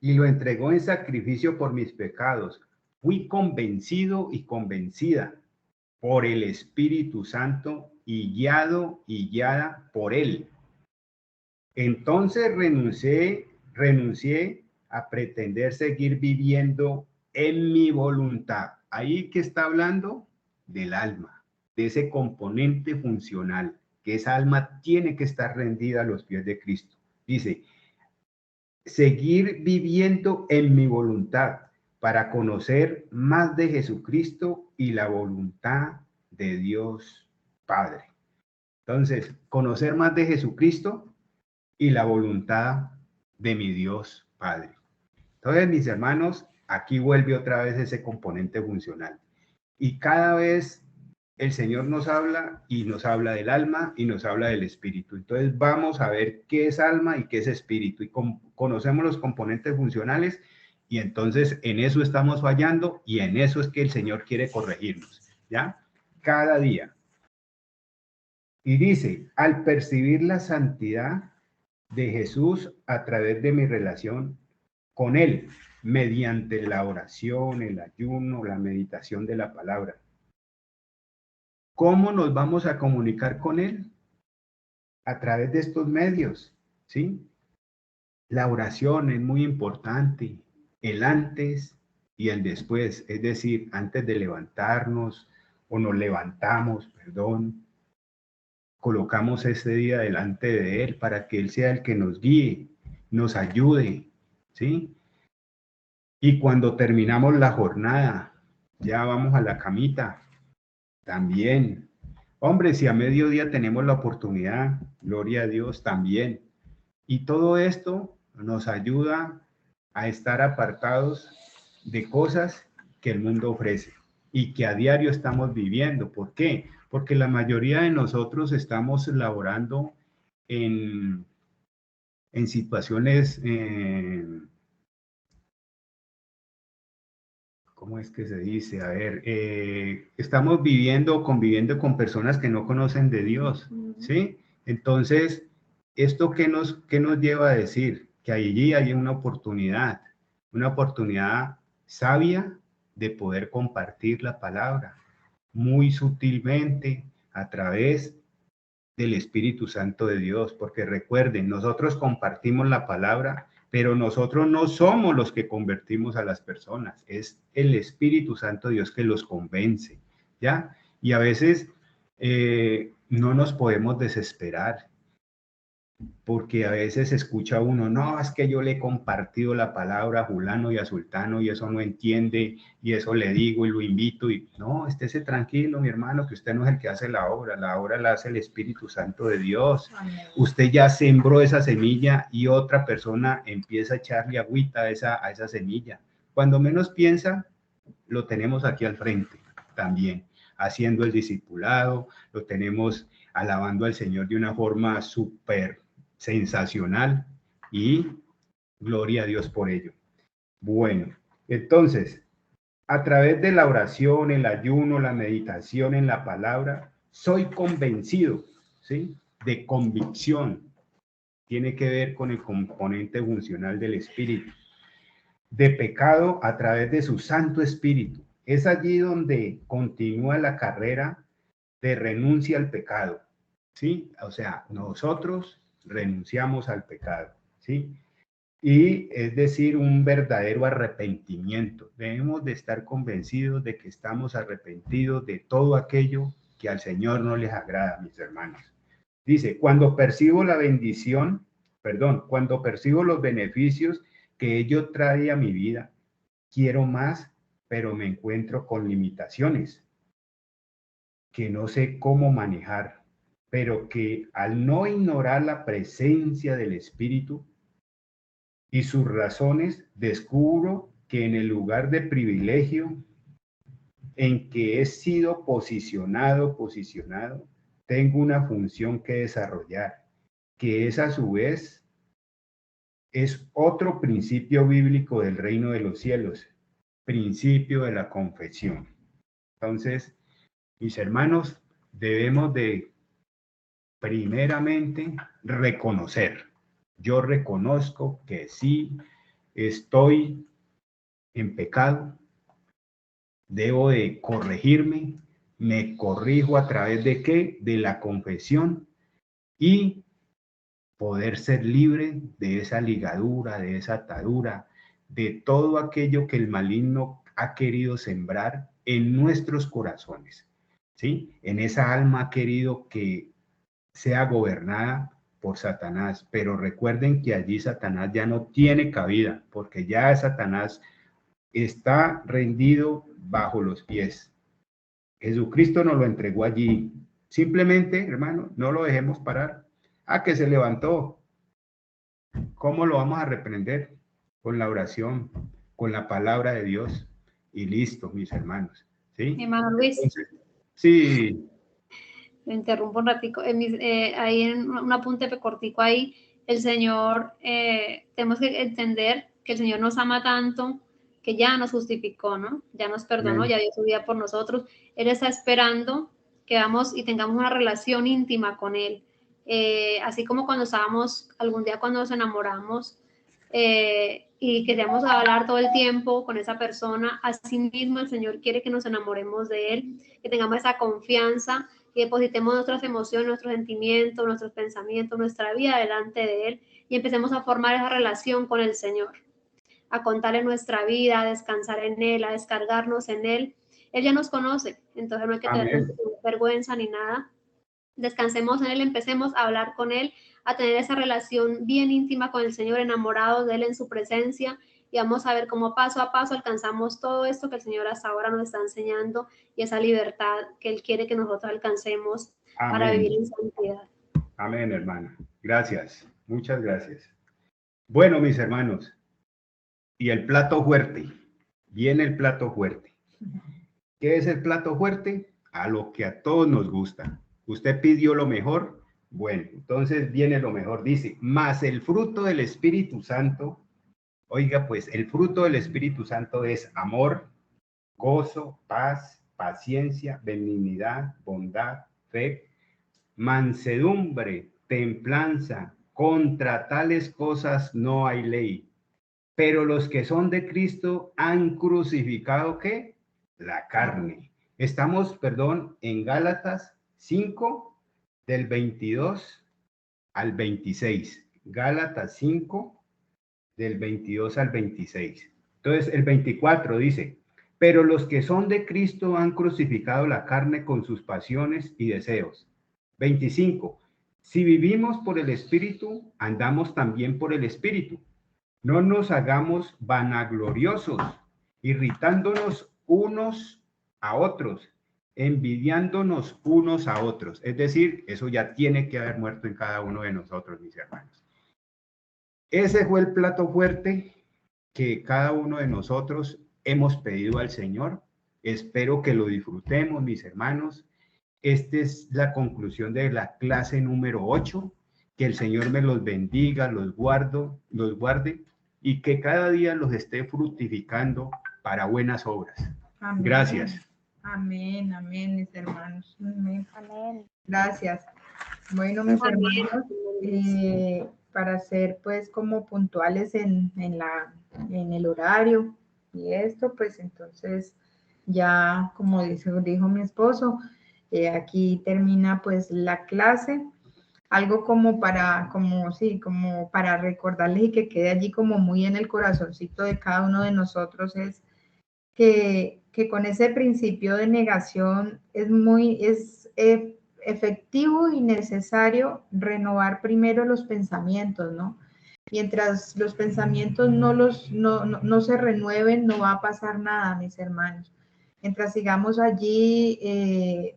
Y lo entregó en sacrificio por mis pecados. Fui convencido y convencida por el Espíritu Santo y guiado y guiada por él. Entonces renuncié a pretender seguir viviendo en mi voluntad. Ahí que está hablando del alma, de ese componente funcional, que esa alma tiene que estar rendida a los pies de Cristo. Dice, seguir viviendo en mi voluntad para conocer más de Jesucristo y la voluntad de Dios Padre. Entonces, conocer más de Jesucristo y la voluntad de mi Dios Padre. Entonces, mis hermanos, aquí vuelve otra vez ese componente funcional. Y cada vez el Señor nos habla y nos habla del alma y nos habla del espíritu. Entonces, vamos a ver qué es alma y qué es espíritu. Y conocemos los componentes funcionales y entonces en eso estamos fallando y en eso es que el Señor quiere corregirnos, ¿ya? Cada día. Y dice, al percibir la santidad de Jesús a través de mi relación con Él, mediante la oración, el ayuno, la meditación de la palabra. ¿Cómo nos vamos a comunicar con Él? A través de estos medios, ¿sí? La oración es muy importante, el antes y el después, es decir, antes de levantarnos o nos levantamos, perdón, colocamos este día delante de Él para que Él sea el que nos guíe, nos ayude, ¿sí? Y cuando terminamos la jornada, ya vamos a la camita, también. Hombre, si a mediodía tenemos la oportunidad, gloria a Dios, también. Y todo esto nos ayuda a estar apartados de cosas que el mundo ofrece y que a diario estamos viviendo. ¿Por qué? Porque la mayoría de nosotros estamos laborando en situaciones, ¿cómo es que se dice? A ver, estamos viviendo, conviviendo con personas que no conocen de Dios, ¿sí? Entonces, ¿esto qué nos lleva a decir? Que allí hay una oportunidad sabia de poder compartir la palabra muy sutilmente a través del Espíritu Santo de Dios, porque recuerden, nosotros compartimos la palabra, pero nosotros no somos los que convertimos a las personas, es el Espíritu Santo de Dios que los convence, ¿ya? Y a veces no nos podemos desesperar, porque a veces escucha uno, no, es que yo le he compartido la palabra a fulano y a sultano y eso no entiende y eso le digo y lo invito y no, estése tranquilo, mi hermano, que usted no es el que hace la obra la hace el Espíritu Santo de Dios. Amén. Usted ya sembró esa semilla y otra persona empieza a echarle agüita a esa semilla. Cuando menos piensa, lo tenemos aquí al frente también, haciendo el discipulado, lo tenemos alabando al Señor de una forma súper sensacional y gloria a Dios por ello. Bueno, entonces, a través de la oración, el ayuno, la meditación en la palabra, soy convencido, ¿sí? De convicción. Tiene que ver con el componente funcional del Espíritu. De pecado a través de su Santo Espíritu. Es allí donde continúa la carrera de renuncia al pecado, ¿sí? O sea, nosotros renunciamos al pecado, ¿sí? Y es decir, un verdadero arrepentimiento. Debemos de estar convencidos de que estamos arrepentidos de todo aquello que al Señor no les agrada, mis hermanos. Dice, cuando percibo los beneficios que ello trae a mi vida, quiero más, pero me encuentro con limitaciones que no sé cómo manejar, pero que al no ignorar la presencia del Espíritu y sus razones, descubro que en el lugar de privilegio en que he sido posicionado, tengo una función que desarrollar, que es a su vez es otro principio bíblico del reino de los cielos, principio de la confesión. Entonces, Mis hermanos, debemos de primeramente reconocer. Yo reconozco que sí estoy en pecado, debo de corregirme, me corrijo a través de ¿qué? De la confesión y poder ser libre de esa ligadura, de esa atadura, de todo aquello que el maligno ha querido sembrar en nuestros corazones, ¿sí? En esa alma ha querido que sea gobernada por Satanás, pero recuerden que allí Satanás ya no tiene cabida, porque ya Satanás está rendido bajo los pies. Jesucristo nos lo entregó allí. Simplemente, hermano, no lo dejemos parar. Ah, que se levantó. ¿Cómo lo vamos a reprender? Con la oración, con la palabra de Dios. Y listo, mis hermanos. ¿Sí? Mi hermano Luis. Entonces, sí. Me interrumpo un ratico. Ahí en un apunte cortico ahí, el Señor, tenemos que entender que el Señor nos ama tanto que ya nos justificó, ¿no? Ya nos perdonó, ya dio su vida por nosotros. Él está esperando que vamos y tengamos una relación íntima con Él. Así como cuando estábamos, algún día cuando nos enamoramos y queríamos hablar todo el tiempo con esa persona, así mismo el Señor quiere que nos enamoremos de Él, que tengamos esa confianza, que depositemos nuestras emociones, nuestros sentimientos, nuestros pensamientos, nuestra vida delante de Él y empecemos a formar esa relación con el Señor, a contarle nuestra vida, a descansar en Él, a descargarnos en Él. Él ya nos conoce, entonces no hay que tener vergüenza ni nada. Descansemos en Él, empecemos a hablar con Él, a tener esa relación bien íntima con el Señor, enamorados de Él en su presencia, y vamos a ver cómo paso a paso alcanzamos todo esto que el Señor hasta ahora nos está enseñando y esa libertad que Él quiere que nosotros alcancemos. Amén. Para vivir en santidad. Amén, hermana. Gracias. Muchas gracias. Bueno, mis hermanos, y el plato fuerte. Viene el plato fuerte. ¿Qué es el plato fuerte? A lo que a todos nos gusta. Usted pidió lo mejor. Bueno, entonces viene lo mejor. Dice, más el fruto del Espíritu Santo. Oiga, pues el fruto del Espíritu Santo es amor, gozo, paz, paciencia, benignidad, bondad, fe, mansedumbre, templanza. Contra tales cosas no hay ley. Pero los que son de Cristo han crucificado, ¿qué? La carne. Estamos, en Gálatas 5, del 22 al 26. Gálatas 5, del 22 al 26. Entonces, el 24 dice, pero los que son de Cristo han crucificado la carne con sus pasiones y deseos. 25. Si vivimos por el Espíritu, andamos también por el Espíritu. No nos hagamos vanagloriosos, irritándonos unos a otros, envidiándonos unos a otros. Es decir, eso ya tiene que haber muerto en cada uno de nosotros, mis hermanos. Ese fue el plato fuerte que cada uno de nosotros hemos pedido al Señor. Espero que lo disfrutemos, mis hermanos. Esta es la conclusión de la clase número 8. Que el Señor me los bendiga, los guarde y que cada día los esté fructificando para buenas obras. Amén. Gracias. Amén, amén, mis hermanos. Amén. Amén. Gracias. Bueno, mis hermanos, para ser pues como puntuales en el horario y esto, pues entonces ya como dijo mi esposo, aquí termina pues la clase. Algo como para recordarles y que quede allí como muy en el corazoncito de cada uno de nosotros es que con ese principio de negación es efectivo y necesario renovar primero los pensamientos, ¿no? Mientras los pensamientos no se renueven, no va a pasar nada, mis hermanos. Mientras sigamos allí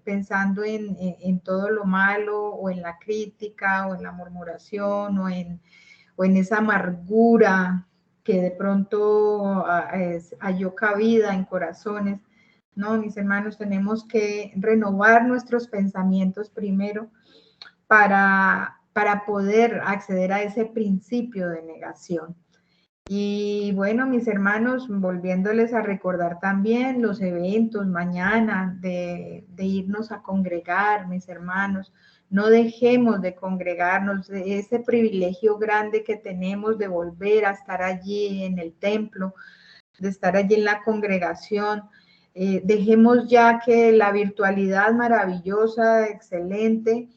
pensando en todo lo malo o en la crítica o en la murmuración o en esa amargura que de pronto halló cabida en corazones. No, mis hermanos, tenemos que renovar nuestros pensamientos primero para poder acceder a ese principio de negación. Y bueno, mis hermanos, volviéndoles a recordar también los eventos mañana de irnos a congregar, mis hermanos. No dejemos de congregarnos, de ese privilegio grande que tenemos de volver a estar allí en el templo, de estar allí en la congregación. Dejemos ya que la virtualidad maravillosa, excelente,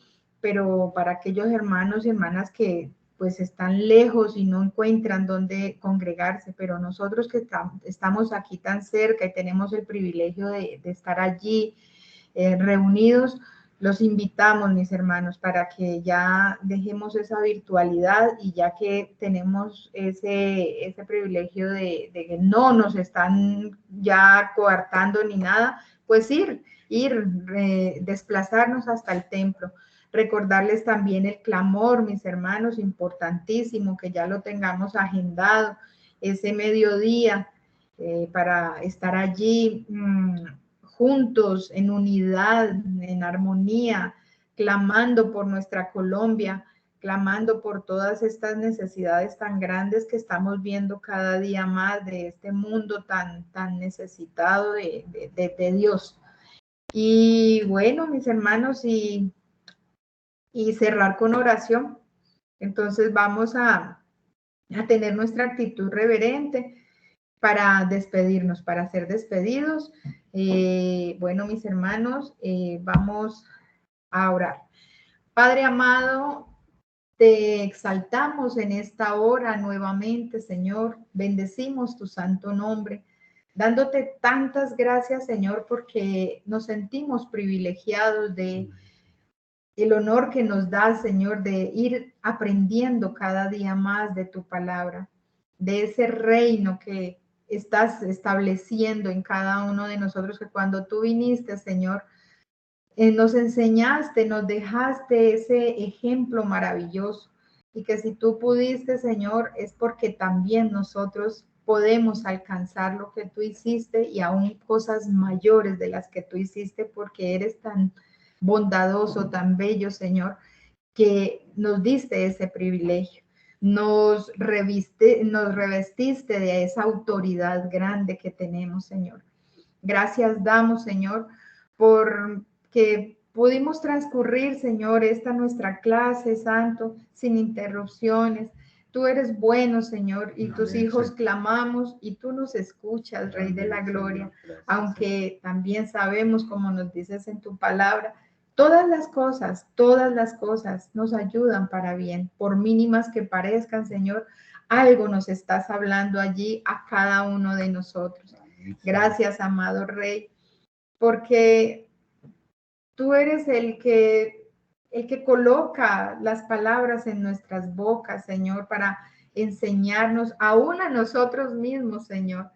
pero para aquellos hermanos y hermanas que pues están lejos y no encuentran dónde congregarse, pero nosotros que estamos aquí tan cerca y tenemos el privilegio de estar allí reunidos, los invitamos, mis hermanos, para que ya dejemos esa virtualidad y ya que tenemos ese privilegio de que no nos están ya coartando ni nada, pues desplazarnos hasta el templo. Recordarles también el clamor, mis hermanos, importantísimo, que ya lo tengamos agendado, ese mediodía para estar allí juntos, en unidad, en armonía, clamando por nuestra Colombia, clamando por todas estas necesidades tan grandes que estamos viendo cada día más de este mundo tan necesitado de Dios. Y bueno, mis hermanos, y cerrar con oración. Entonces vamos a tener nuestra actitud reverente para despedirnos, para ser despedidos. Bueno, mis hermanos, vamos a orar. Padre amado, te exaltamos en esta hora nuevamente, Señor. Bendecimos tu santo nombre, dándote tantas gracias, Señor, porque nos sentimos privilegiados de el honor que nos da, Señor, de ir aprendiendo cada día más de tu palabra, de ese reino que estás estableciendo en cada uno de nosotros, que cuando tú viniste, Señor, nos enseñaste, nos dejaste ese ejemplo maravilloso, y que si tú pudiste, Señor, es porque también nosotros podemos alcanzar lo que tú hiciste y aún cosas mayores de las que tú hiciste, porque eres tan bondadoso, tan bello, Señor, que nos diste ese privilegio. Nos revestiste de esa autoridad grande que tenemos, Señor. Gracias damos, Señor, por que pudimos transcurrir, Señor, esta nuestra clase, Santo, sin interrupciones. Tú eres bueno, Señor, y tus hijos clamamos y tú nos escuchas, Rey de la Gloria, aunque también sabemos, como nos dices en tu palabra, todas las cosas nos ayudan para bien, por mínimas que parezcan, Señor, algo nos estás hablando allí a cada uno de nosotros. Gracias, amado Rey, porque tú eres el que coloca las palabras en nuestras bocas, Señor, para enseñarnos aún a nosotros mismos, Señor.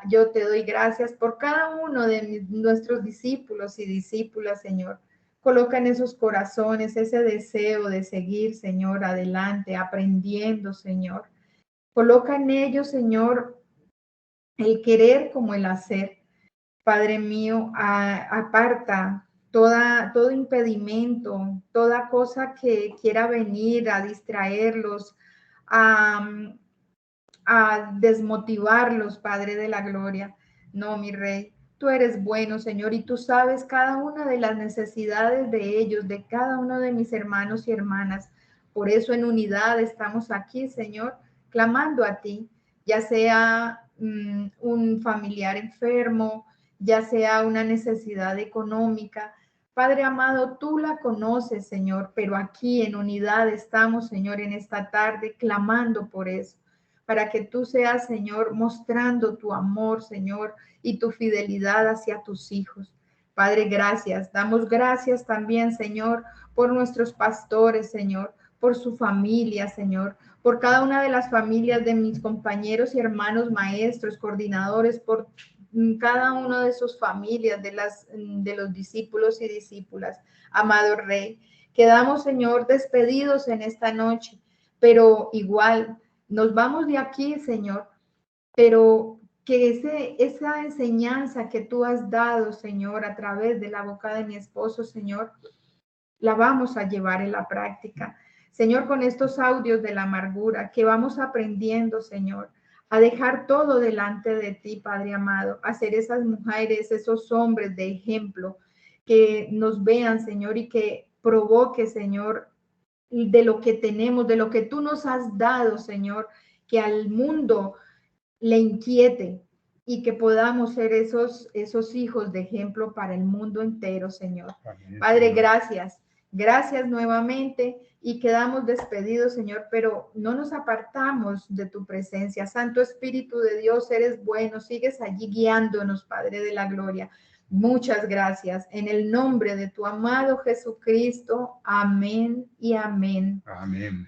Yo te doy gracias por cada uno de nuestros discípulos y discípulas, Señor. Coloca en esos corazones ese deseo de seguir, Señor, adelante, aprendiendo, Señor. Coloca en ellos, Señor, el querer como el hacer. Padre mío, aparta todo impedimento, toda cosa que quiera venir a distraerlos, a desmotivarlos, Padre de la Gloria. No, mi Rey, tú eres bueno, Señor, y tú sabes cada una de las necesidades de ellos, de cada uno de mis hermanos y hermanas. Por eso en unidad estamos aquí, Señor, clamando a ti, ya sea un familiar enfermo, ya sea una necesidad económica. Padre amado, tú la conoces, Señor, pero aquí en unidad estamos, Señor, en esta tarde clamando por eso, para que tú seas, Señor, mostrando tu amor, Señor, y tu fidelidad hacia tus hijos. Padre, gracias. Damos gracias también, Señor, por nuestros pastores, Señor, por su familia, Señor, por cada una de las familias de mis compañeros y hermanos maestros, coordinadores, por cada uno de sus familias, de los discípulos y discípulas. Amado Rey, quedamos, Señor, despedidos en esta noche, pero igual nos vamos de aquí, Señor, pero que esa enseñanza que tú has dado, Señor, a través de la boca de mi esposo, Señor, la vamos a llevar en la práctica. Señor, con estos audios de la amargura que vamos aprendiendo, Señor, a dejar todo delante de ti, Padre amado, a ser esas mujeres, esos hombres de ejemplo que nos vean, Señor, y que provoque, Señor, de lo que tenemos, de lo que tú nos has dado, Señor, que al mundo le inquiete y que podamos ser esos hijos de ejemplo para el mundo entero, Señor. Amén, Padre, Señor. gracias. Gracias nuevamente y quedamos despedidos, Señor, pero no nos apartamos de tu presencia. Santo Espíritu de Dios, eres bueno, sigues allí guiándonos, Padre de la gloria. Muchas gracias. En el nombre de tu amado Jesucristo, amén y amén. Amén.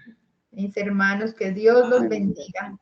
Mis hermanos, que Dios los Amén. bendiga.